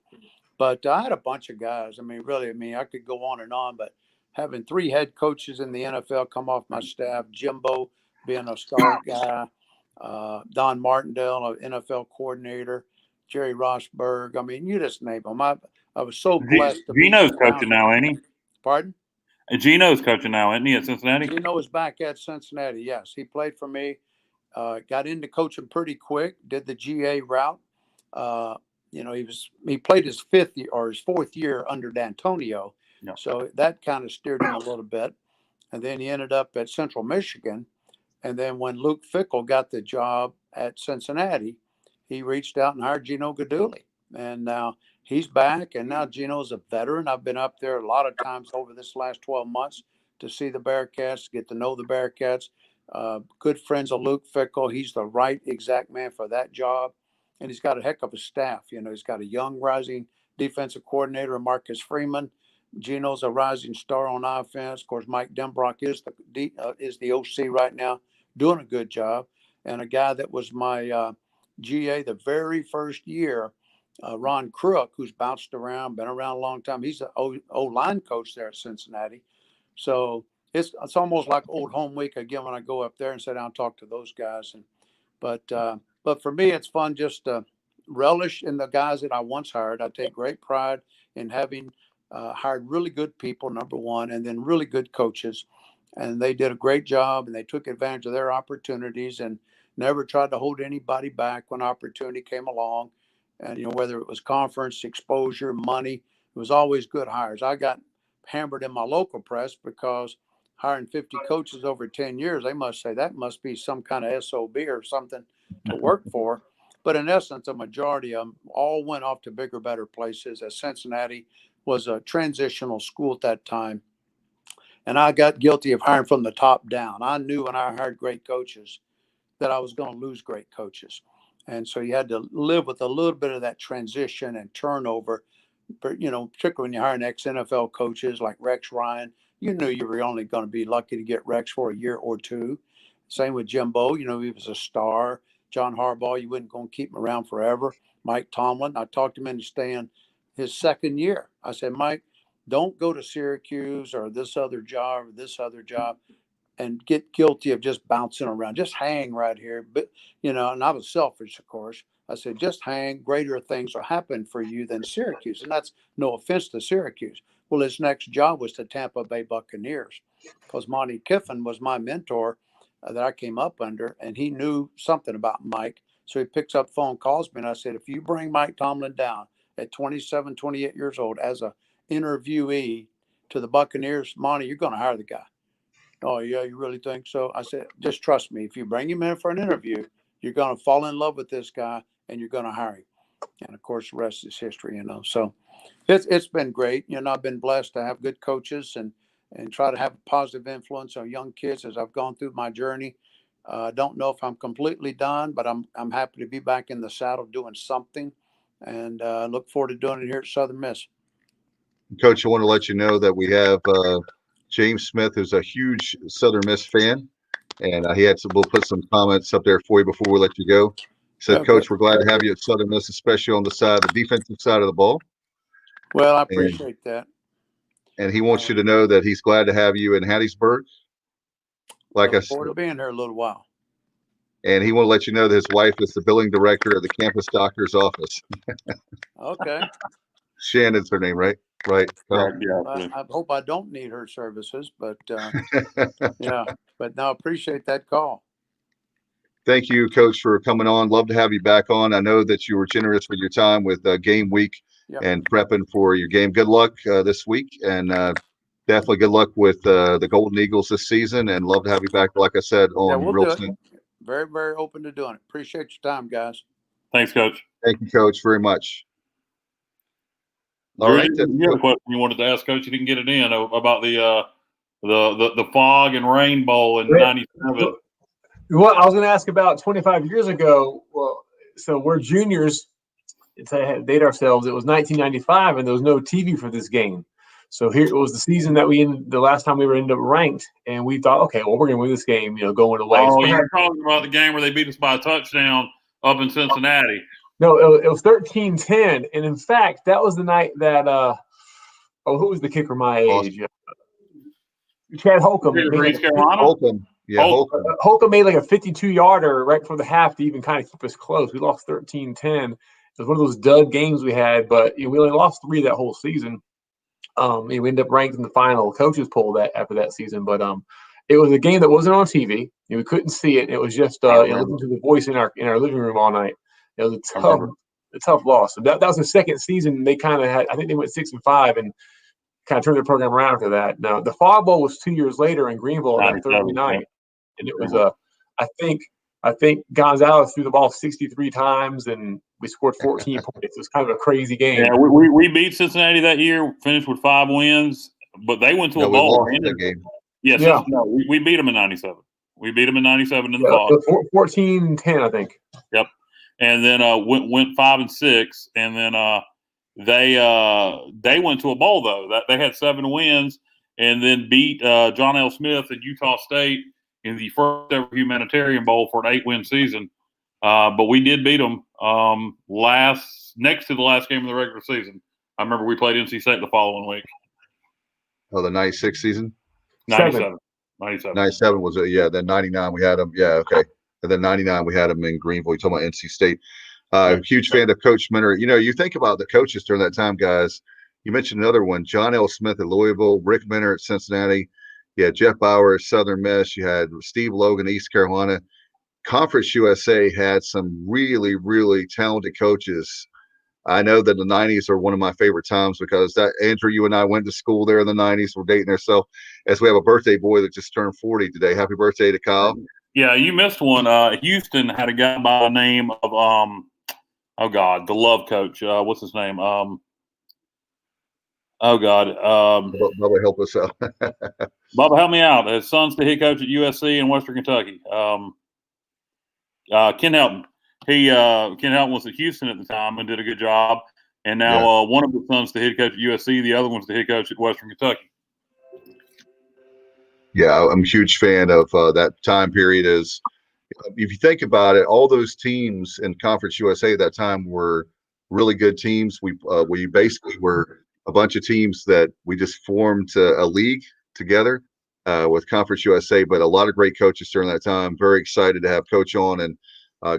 But I had a bunch of guys. I could go on and on, but having 3 head coaches in the NFL come off my staff, Jimbo being a star guy, Don Martindale, an NFL coordinator, Jerry Rossberg. You just name them. I was so blessed to be Gino's coaching now, ain't he? Pardon? Gino's coaching now, isn't he, at Cincinnati? Gino is back at Cincinnati, yes. He played for me, got into coaching pretty quick, did the GA route. He played his 4th year under D'Antonio. Yeah. So that kind of steered him a little bit. And then he ended up at Central Michigan. And then when Luke Fickell got the job at Cincinnati, he reached out and hired Gino Guidugli. And now he's back, and now Gino's a veteran. I've been up there a lot of times over this last 12 months to see the Bearcats, get to know the Bearcats. Good friends of Luke Fickell. He's the right exact man for that job. And he's got a heck of a staff. He's got a young rising defensive coordinator, Marcus Freeman. Gino's a rising star on offense. Of course, Mike Denbrock is the OC right now, doing a good job. And a guy that was my GA the very first year, Ron Crook, who's bounced around, been around a long time. He's an O-line coach there at Cincinnati. So it's almost like old home week again when I go up there and sit down and talk to those guys. But for me, it's fun just to relish in the guys that I once hired. I take great pride in having hired really good people, number one, and then really good coaches. And they did a great job, and they took advantage of their opportunities and never tried to hold anybody back when opportunity came along. And, whether it was conference, exposure, money, it was always good hires. I got hammered in my local press because hiring 50 coaches over 10 years, they must say that must be some kind of SOB or something to work for. But in essence, a majority of them all went off to bigger, better places, as Cincinnati was a transitional school at that time. And I got guilty of hiring from the top down. I knew when I hired great coaches that I was going to lose great coaches. And so you had to live with a little bit of that transition and turnover. But, particularly when you hire an ex-NFL coaches like Rex Ryan, you knew you were only going to be lucky to get Rex for a year or two. Same with Jimbo. He was a star. John Harbaugh, you wasn't going to keep him around forever. Mike Tomlin, I talked him into staying his second year. I said, Mike, don't go to Syracuse or this other job and get guilty of just bouncing around. Just hang right here. But, and I was selfish, of course. I said, just hang. Greater things will happen for you than Syracuse. And that's no offense to Syracuse. Well, his next job was the Tampa Bay Buccaneers because Monty Kiffin was my mentor that I came up under, and he knew something about Mike. So he picks up phone, calls me, and I said, if you bring Mike Tomlin down at 27, 28 years old as a interviewee to the Buccaneers, Monty, you're going to hire the guy. Oh, yeah, you really think so? I said, just trust me. If you bring him in for an interview, you're going to fall in love with this guy and you're going to hire him. And of course, the rest is history, So It's been great. I've been blessed to have good coaches and try to have a positive influence on young kids as I've gone through my journey. Don't know if I'm completely done, but I'm happy to be back in the saddle doing something, and look forward to doing it here at Southern Miss. Coach, I want to let you know that we have James Smith, who's a huge Southern Miss fan, and we'll put some comments up there for you before we let you go. He said, Okay. Coach, we're glad to have you at Southern Miss, especially on the defensive side of the ball. Well, I appreciate that. And he wants you to know that he's glad to have you in Hattiesburg. Like I Look said, forward to being here a little while. and he want to let you know that his wife is the billing director of the campus doctor's office. Okay. Shannon's her name, right? Right. Right, yeah. I hope I don't need her services, but yeah. But no, appreciate that call. Thank you, Coach, for coming on. Love to have you back on. I know that you were generous with your time with game week and prepping for your game. Good luck this week, and definitely good luck with the Golden Eagles this season. And love to have you back, like I said, on we'll real do it. soon. Very, very open to doing it. Appreciate your time, guys. Thanks, Coach. Thank you, Coach, very much. All Drew, right. you had a question you wanted to ask Coach. You didn't get it in about the fog and rain bowl in '97. Well, I was going to ask about 25 years ago. Well, so we're juniors. To date ourselves, it was 1995, and there was no TV for this game. So here it was the season that the last time we were ended up ranked, and we thought, okay, well, we're going to win this game, going away. Oh, you're talking about the game where they beat us by a touchdown up in Cincinnati. No, it was 13-10, and in fact, that was the night that who was the kicker my age? Chad Holcomb. Holcomb. Yeah, Holcomb made like a 52-yarder right before the half to even kind of keep us close. We lost 13-10. It was one of those dud games we had, but we only lost 3 that whole season. We ended up ranked in the final coaches poll after that season, but it was a game that wasn't on TV. We couldn't see it. It was just listening to the voice in our living room all night. It was a tough loss. So that was the second season. They kind of had. I think they went 6-5 and kind of turned their program around after that. Now the Fog Bowl was 2 years later in Greenville on that Thursday night, and it was I think Gonzalez threw the ball 63 times and we scored 14 points. It was kind of a crazy game. Yeah, we beat Cincinnati that year, finished with 5 wins, but they went to a bowl. We lost that game. Yes, yeah. We beat them in '97. We beat them in '97 in the Fog. 14-10, I think. Yep. And then went 5-6, and then they went to a bowl though. They had 7 wins, and then beat John L. Smith at Utah State in the first ever Humanitarian Bowl for an 8-win season. But we did beat them next to the last game of the regular season. I remember we played NC State the following week. Oh, the '96 season. 97 was it? Yeah. Then '99 we had them. Yeah. Okay. And then '99 we had them in Greenville. You're talking about NC State. Huge fan of Coach Minter. You think about the coaches during that time, guys. You mentioned another one, John L. Smith at Louisville, Rick Minter at Cincinnati. You had Jeff Bauer at Southern Miss. You had Steve Logan, East Carolina. Conference USA had some really, really talented coaches. I know that the '90s are one of my favorite times because Andrew, you and I went to school there in the '90s. We're dating ourselves as we have a birthday boy that just turned 40 today. Happy birthday to Kyle. Yeah, you missed one. Houston had a guy by the name of the love coach. What's his name? Bubba, help us out. Bubba, help me out. His son's the head coach at USC in Western Kentucky. Ken Helton. Ken Helton was at Houston at the time and did a good job. And now one of his sons the head coach at USC. The other one's the head coach at Western Kentucky. Yeah, I'm a huge fan of that time period. If you think about it, all those teams in Conference USA at that time were really good teams. We basically were a bunch of teams that we just formed a league together with Conference USA, but a lot of great coaches during that time. Very excited to have Coach on, and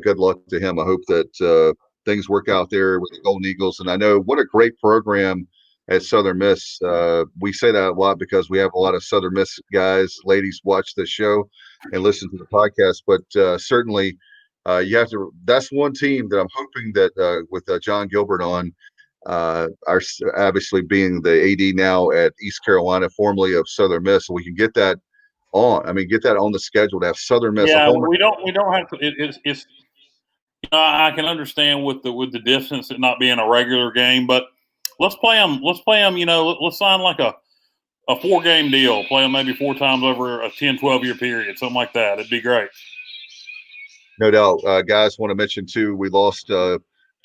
good luck to him. I hope that things work out there with the Golden Eagles. And I know what a great program at Southern Miss. We say that a lot because we have a lot of Southern Miss guys, ladies watch the show and listen to the podcast, but certainly you have to, that's one team that I'm hoping that with John Gilbert on, obviously being the AD now at East Carolina, formerly of Southern Miss, so we can get that on. I mean, get that on the schedule to have Southern Miss. Yeah, we don't have to. It's I can understand with the distance it not being a regular game, but Let's play him. Let's play him. Let's sign like a 4-game deal. Play him maybe 4 times over a 10, 12-year period, something like that. It'd be great. No doubt. Guys, want to mention too, we lost Joe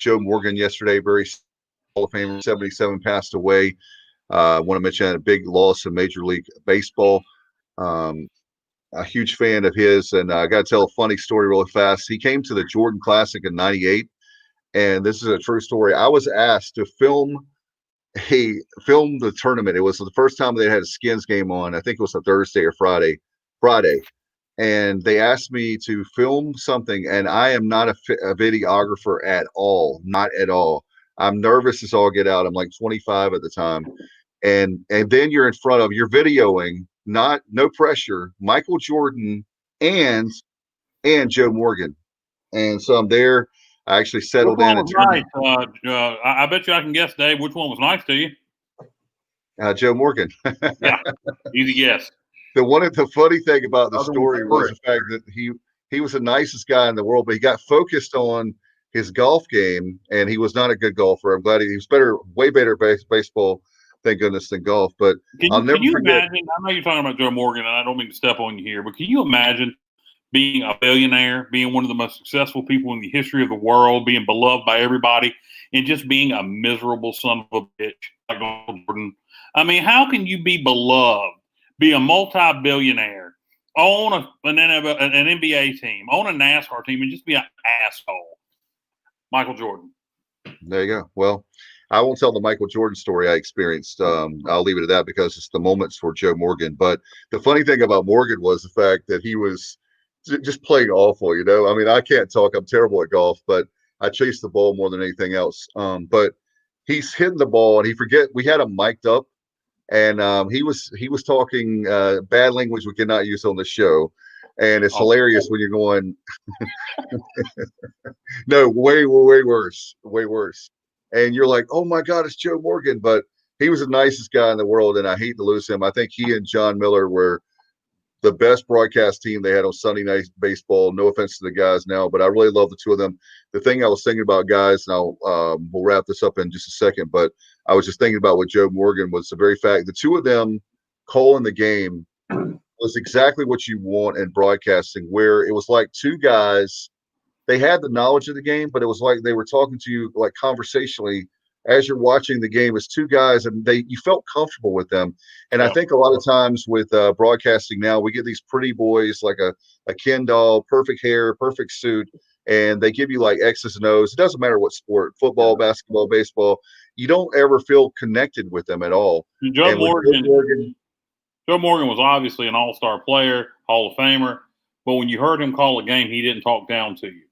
Morgan yesterday, very Hall of Famer, 77, passed away. Want to mention a big loss in Major League Baseball. A huge fan of his, and I got to tell a funny story really fast. He came to the Jordan Classic in '98, and this is a true story. I was asked to film the tournament. It was the first time they had a Skins game on. I think it was a Thursday or Friday, and they asked me to film something, and I am not a videographer at all, not at all. I'm nervous as all get out. I'm like 25 at the time, and then you're videoing, no pressure, Michael Jordan and Joe Morgan, and so I'm there. I actually settled in. Nice. I bet you I can guess, Dave, which one was nice to you. Joe Morgan. Yeah, easy guess. The funny thing about the story was the fact that he was the nicest guy in the world, but he got focused on his golf game, and he was not a good golfer. I'm glad he was way better at baseball, thank goodness, than golf. But I'll never forget. Imagine? I know you're talking about Joe Morgan, and I don't mean to step on you here, but can you imagine being a billionaire, being one of the most successful people in the history of the world, being beloved by everybody, and just being a miserable son of a bitch like Jordan? I mean, how can you be beloved, be a multi-billionaire, own an NBA team, own a NASCAR team, and just be an asshole? Michael Jordan. There you go. Well, I won't tell the Michael Jordan story I experienced. I'll leave it at that because it's the moments for Joe Morgan. But the funny thing about Morgan was the fact that he was just playing awful. I mean, I can't talk. I'm terrible at golf, but I chase the ball more than anything else. But he's hitting the ball, and we had him mic'd up, and he was talking bad language we cannot use on the show. And it's hilarious when you're going, no, way worse. And you're like, oh my God, it's Joe Morgan. But he was the nicest guy in the world, and I hate to lose him. I think he and John Miller were the best broadcast team they had on Sunday Night Baseball. No offense to the guys now, but I really love the two of them. The thing I was thinking about, guys, and we'll wrap this up in just a second, but I was just thinking about with Joe Morgan was the very fact the two of them calling the game was exactly what you want in broadcasting, where it was like two guys. They had the knowledge of the game, but it was like they were talking to you like conversationally as you're watching the game as two guys, and you felt comfortable with them. And I think a lot of times with broadcasting now, we get these pretty boys like a Ken doll, perfect hair, perfect suit, and they give you like X's and O's. It doesn't matter what sport, football, basketball, baseball. You don't ever feel connected with them at all. Joe Morgan was obviously an all-star player, Hall of Famer, but when you heard him call a game, he didn't talk down to you.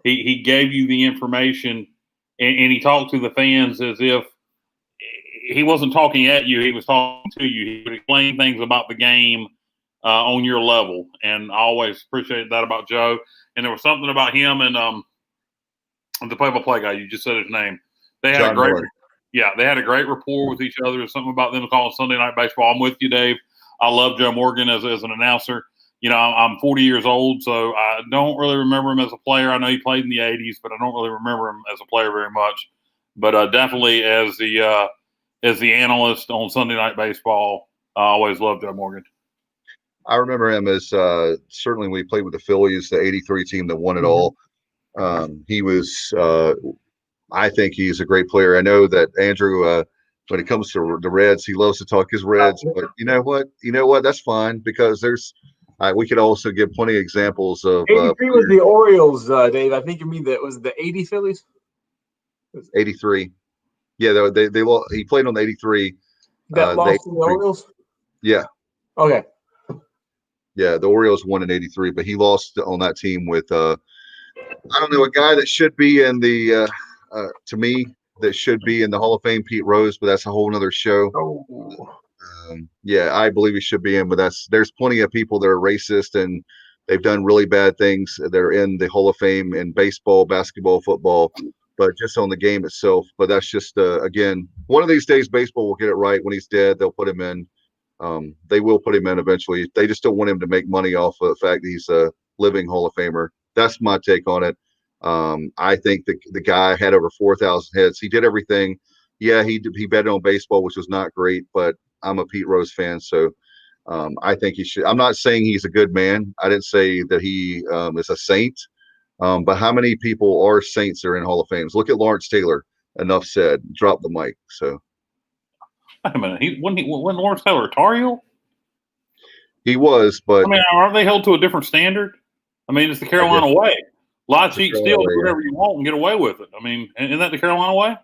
He gave you the information, and he talked to the fans as if he wasn't talking at you. He was talking to you. He would explain things about the game on your level, and I always appreciated that about Joe. And there was something about him and the play-by-play guy. You just said his name. They had they had a great rapport with each other. There's something about them calling Sunday Night Baseball. I'm with you, Dave. I love Joe Morgan as an announcer. I'm 40 years old, so I don't really remember him as a player. I know he played in the 80s, but I don't really remember him as a player very much. But definitely as the analyst on Sunday Night Baseball, I always loved Joe Morgan. I remember him as certainly when he played with the Phillies, the '83 team that won it all. He was, I think he's a great player. I know that Andrew, when it comes to the Reds, he loves to talk his Reds. But you know what? That's fine because we could also give plenty of examples of. 83 was the Orioles, Dave. I think you mean that was the 80 Phillies. 83. Yeah, he played on the 83. That lost to the Orioles. Yeah. Okay. Yeah, the Orioles won in '83, but he lost on that team with I don't know, a guy that should be in the to me that should be in the Hall of Fame, Pete Rose, but that's a whole nother show. Oh. Yeah, I believe he should be in, but there's plenty of people that are racist and they've done really bad things. They're in the Hall of Fame in baseball, basketball, football, but just on the game itself. But that's just again, one of these days baseball will get it right. When he's dead, they'll put him in. They will put him in eventually. They just don't want him to make money off of the fact that he's a living Hall of Famer. That's my take on it. I think the guy had over 4,000 hits. He did everything Yeah, he betted on baseball, which was not great, but I'm a Pete Rose fan, so I think he should. I'm not saying he's a good man. I didn't say that he is a saint, but how many people are saints that are in Hall of Fames? Look at Lawrence Taylor. Enough said. Drop the mic. So wait a minute. Wasn't Lawrence Taylor a Tar Heel? he was, but I mean, aren't they held to a different standard? I mean, it's the Carolina way. Lie, cheat, steal, do whatever you want and get away with it. I mean, isn't that the Carolina way?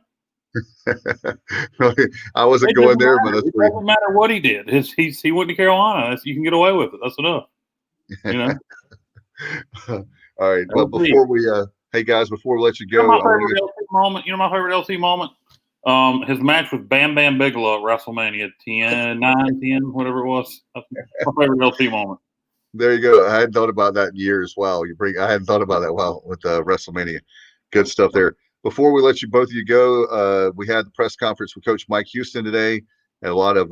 I wasn't going there, but it doesn't matter what he did. He went to Carolina. You can get away with it. That's enough. You know. All right, but before we, hey guys, before we let you go, you know my favorite LT moment. His match with Bam Bam Bigelow at WrestleMania 10, whatever it was. That's my favorite LT moment. There you go. I hadn't thought about that in years. Wow, I hadn't thought about that. Wow, with WrestleMania, good stuff there. Before we let you both of you go, we had the press conference with Coach Mike Houston today, and a lot of,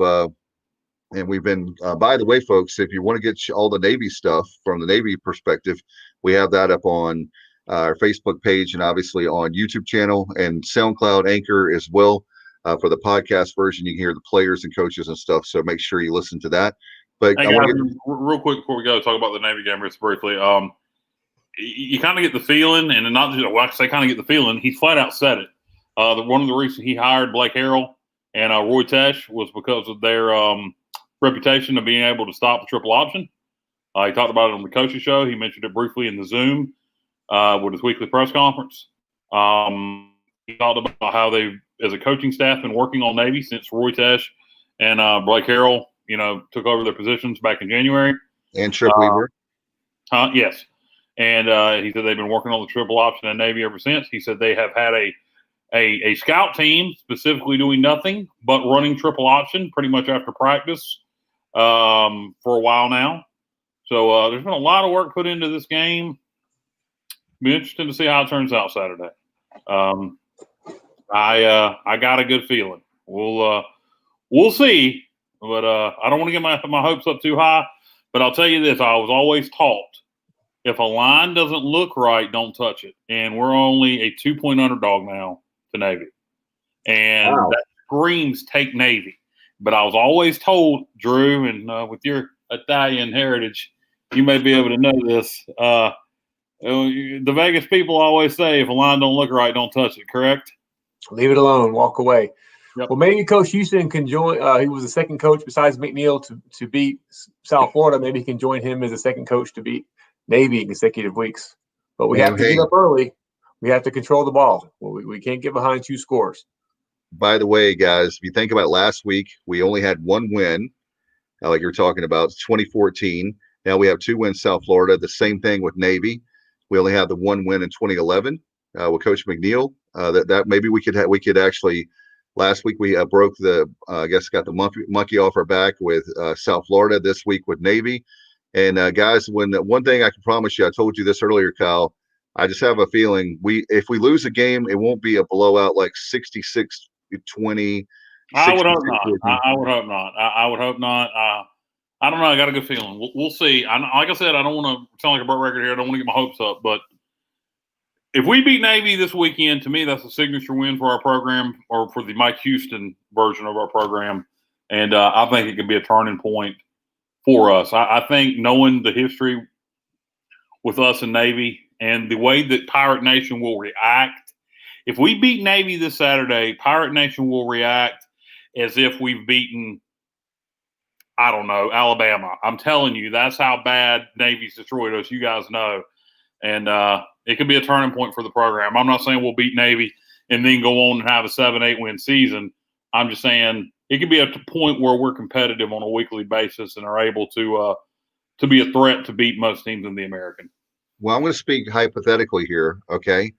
and we've been. By the way, folks, if you want to get all the Navy stuff from the Navy perspective, we have that up on our Facebook page and obviously on YouTube channel and SoundCloud, Anchor as well. For the podcast version, you can hear the players and coaches and stuff. So make sure you listen to that. But hey, real quick before we go, talk about the Navy game just briefly. You kind of get the feeling, and not just, well, I say kind of get the feeling, he flat out said it. One of the reasons he hired Blake Harrell and Roy Tesh was because of their reputation of being able to stop the triple option. He talked about it on the coaching show. He mentioned it briefly in the Zoom with his weekly press conference. He talked about how they've, as a coaching staff, been working on Navy since Roy Tesh and Blake Harrell, took over their positions back in January. And Trip Weaver. Yes. And he said they've been working on the triple option in Navy ever since. He said they have had a scout team specifically doing nothing but running triple option pretty much after practice for a while now. So there's been a lot of work put into this game. Be interesting to see how it turns out Saturday. I got a good feeling. We'll see, but I don't want to get my hopes up too high. But I'll tell you this: I was always taught, if a line doesn't look right, don't touch it. And we're only a 2-point underdog now to Navy. And that screams take Navy. But I was always told, Drew, and with your Italian heritage, you may be able to know this. The Vegas people always say, if a line don't look right, don't touch it, correct? Leave it alone. Walk away. Yep. Well, maybe Coach Houston can join. He was the second coach besides McNeil to beat South Florida. Maybe he can join him as a second coach to beat Navy in consecutive weeks. But we have to get up early. We have to control the ball. We can't get behind 2 scores. By the way, guys, if you think about last week, we only had 1 win, like you're talking about, 2014. Now we have 2 wins South Florida. The same thing with Navy. We only have the 1 win in 2011 with Coach McNeil. That maybe we could actually. Last week we broke the I guess got the monkey off our back with South Florida. This week with Navy. And guys, one thing I can promise you, I told you this earlier, Kyle. I just have a feeling if we lose a game, it won't be a blowout like 66-20. I would hope not. I would hope not. I would hope not. I don't know. I got a good feeling. We'll see. Like I said, I don't want to sound like a broke record here. I don't want to get my hopes up. But if we beat Navy this weekend, to me, that's a signature win for our program, or for the Mike Houston version of our program. And I think it could be a turning point for us. I think knowing the history with us and Navy and the way that Pirate Nation will react, if we beat Navy this Saturday, Pirate Nation will react as if we've beaten, I don't know, Alabama. I'm telling you, that's how bad Navy's destroyed us. You guys know. And it could be a turning point for the program. I'm not saying we'll beat Navy and then go on and have a 7-8 win season. I'm just saying it could be a point where we're competitive on a weekly basis and are able to be a threat to beat most teams in the American. Well, I'm going to speak hypothetically here, okay?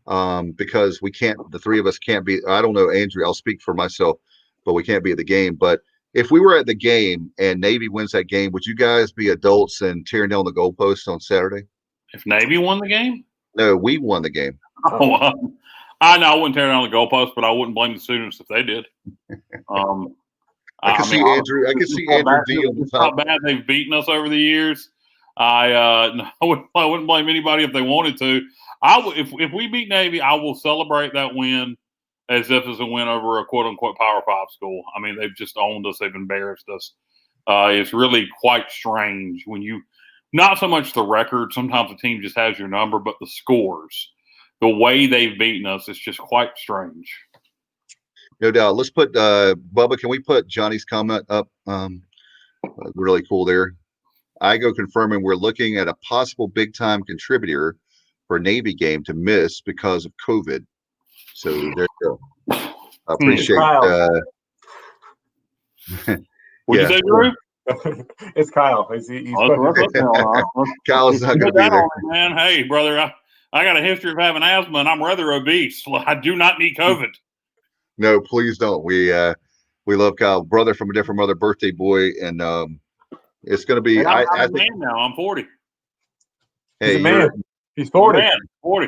Because the 3 of us can't be. I don't know, Andrew. I'll speak for myself, but we can't be at the game. But if we were at the game and Navy wins that game, would you guys be adults and tearing down the goalposts on Saturday? If Navy won the game? No, we won the game. Oh, I know I wouldn't tear down the goalposts, but I wouldn't blame the students if they did. I can see Andrew D on the top. How bad they've beaten us over the years. I wouldn't blame anybody if they wanted to. If we beat Navy, I will celebrate that win as if it's a win over a quote-unquote Power 5 school. I mean, they've just owned us. They've embarrassed us. It's really quite strange when you – not so much the record. Sometimes the team just has your number, but the scores. The way they've beaten us is just quite strange. No doubt. Let's put Bubba, can we put Johnny's comment up? Really cool there. I go confirming we're looking at a possible big-time contributor for Navy game to miss because of COVID. So there you go. I appreciate What'd you say, Drew? It's Kyle. Kyle's not going to be there. Man, hey, brother, I got a history of having asthma, and I'm rather obese. I do not need COVID. No, please don't. We love Kyle, brother from a different mother, birthday boy, and it's going to be. I'm a man now. I'm 40. Hey, he's a man. He's 40. Man, 40.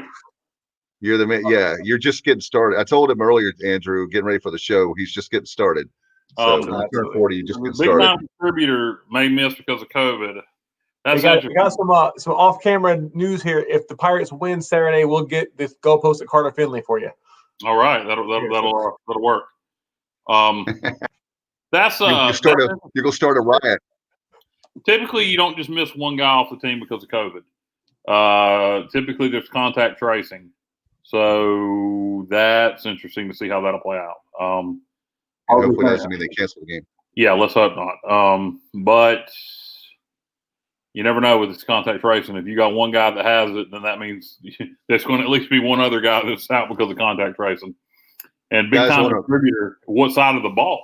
You're the man. Yeah, you're just getting started. I told him earlier, Andrew, getting ready for the show. He's just getting started. So when you turn 40, you just get started. Big time contributor may miss because of COVID. We got some off-camera news here. If the Pirates win Saturday, we'll get this goalpost at Carter Finley for you. All right, that'll work. That's you're gonna start a riot. Typically, you don't just miss one guy off the team because of COVID. Typically, there's contact tracing, so that's interesting to see how that'll play out. Hopefully, that doesn't mean they cancel the game. Yeah, let's hope not. But you never know with this contact tracing. If you got one guy that has it, then that means there's going to at least be one other guy that's out because of contact tracing. And big time contributor, what side of the ball?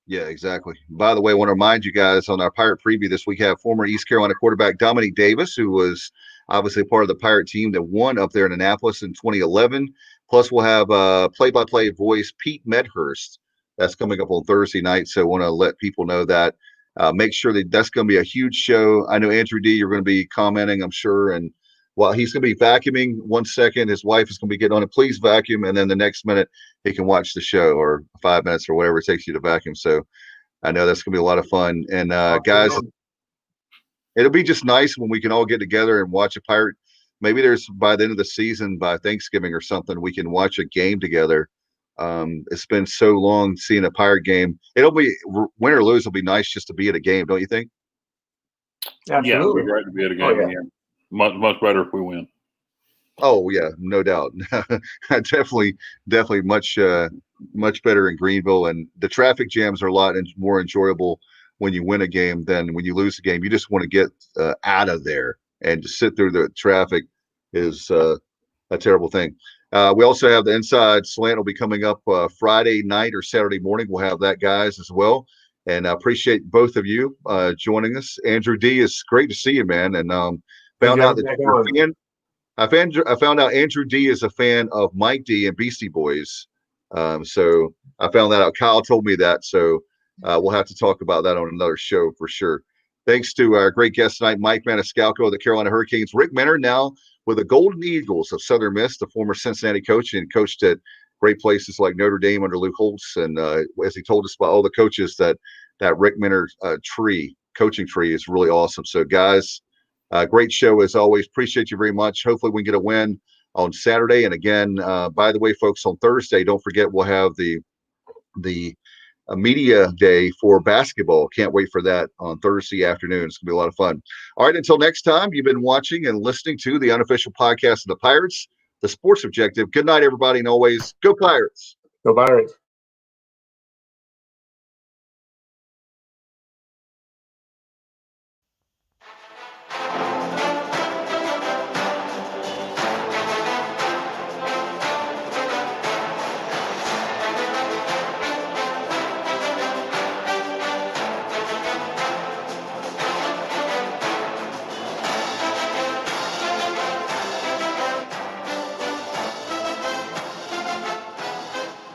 Yeah, exactly. By the way, I want to remind you guys on our Pirate preview this week, have former East Carolina quarterback Dominique Davis, who was obviously part of the Pirate team that won up there in Annapolis in 2011. Plus, we'll have play-by-play voice Pete Medhurst. That's coming up on Thursday night, so I want to let people know that. Make sure that's going to be a huge show. I know, Andrew D., you're going to be commenting, I'm sure, and while he's going to be vacuuming 1 second, his wife is going to be getting on it, please vacuum, and then the next minute he can watch the show, or 5 minutes or whatever it takes you to vacuum. So I know that's going to be a lot of fun. And guys, it'll be just nice when we can all get together and watch a Pirate. Maybe there's, by the end of the season, by Thanksgiving or something, we can watch a game together. It's been so long seeing a Pirate game. It'll be, win or lose, it'll be nice just to be at a game, don't you think? Absolutely. Yeah, it'll be great to be at a game. Yeah. Much better if we win. Oh yeah, no doubt. definitely much better in Greenville, and the traffic jams are a lot more enjoyable when you win a game than when you lose a game. You just want to get out of there, and to sit through the traffic is a terrible thing. We also have the Inside Slant will be coming up Friday night or Saturday morning. We'll have that, guys, as well. And I appreciate both of you joining us. Andrew D., it's great to see you, man. And found out that you're a fan. I found out Andrew D. is a fan of Mike D. and Beastie Boys. So I found that out. Kyle told me that. So we'll have to talk about that on another show for sure. Thanks to our great guest tonight, Mike Maniscalco of the Carolina Hurricanes. Rick Minner, now with the Golden Eagles of Southern Miss, the former Cincinnati coach, and coached at great places like Notre Dame under Lou Holtz. And as he told us about all the coaches, that Rick Minner coaching tree is really awesome. So guys, great show as always. Appreciate you very much. Hopefully we can get a win on Saturday. And again, by the way, folks, on Thursday, don't forget we'll have the media day for basketball. Can't wait for that on Thursday afternoon. It's gonna be a lot of fun. All right, until next time, you've been watching and listening to the unofficial podcast of the Pirates, the Sports Objective. Good night, everybody, and always go Pirates. Go Pirates.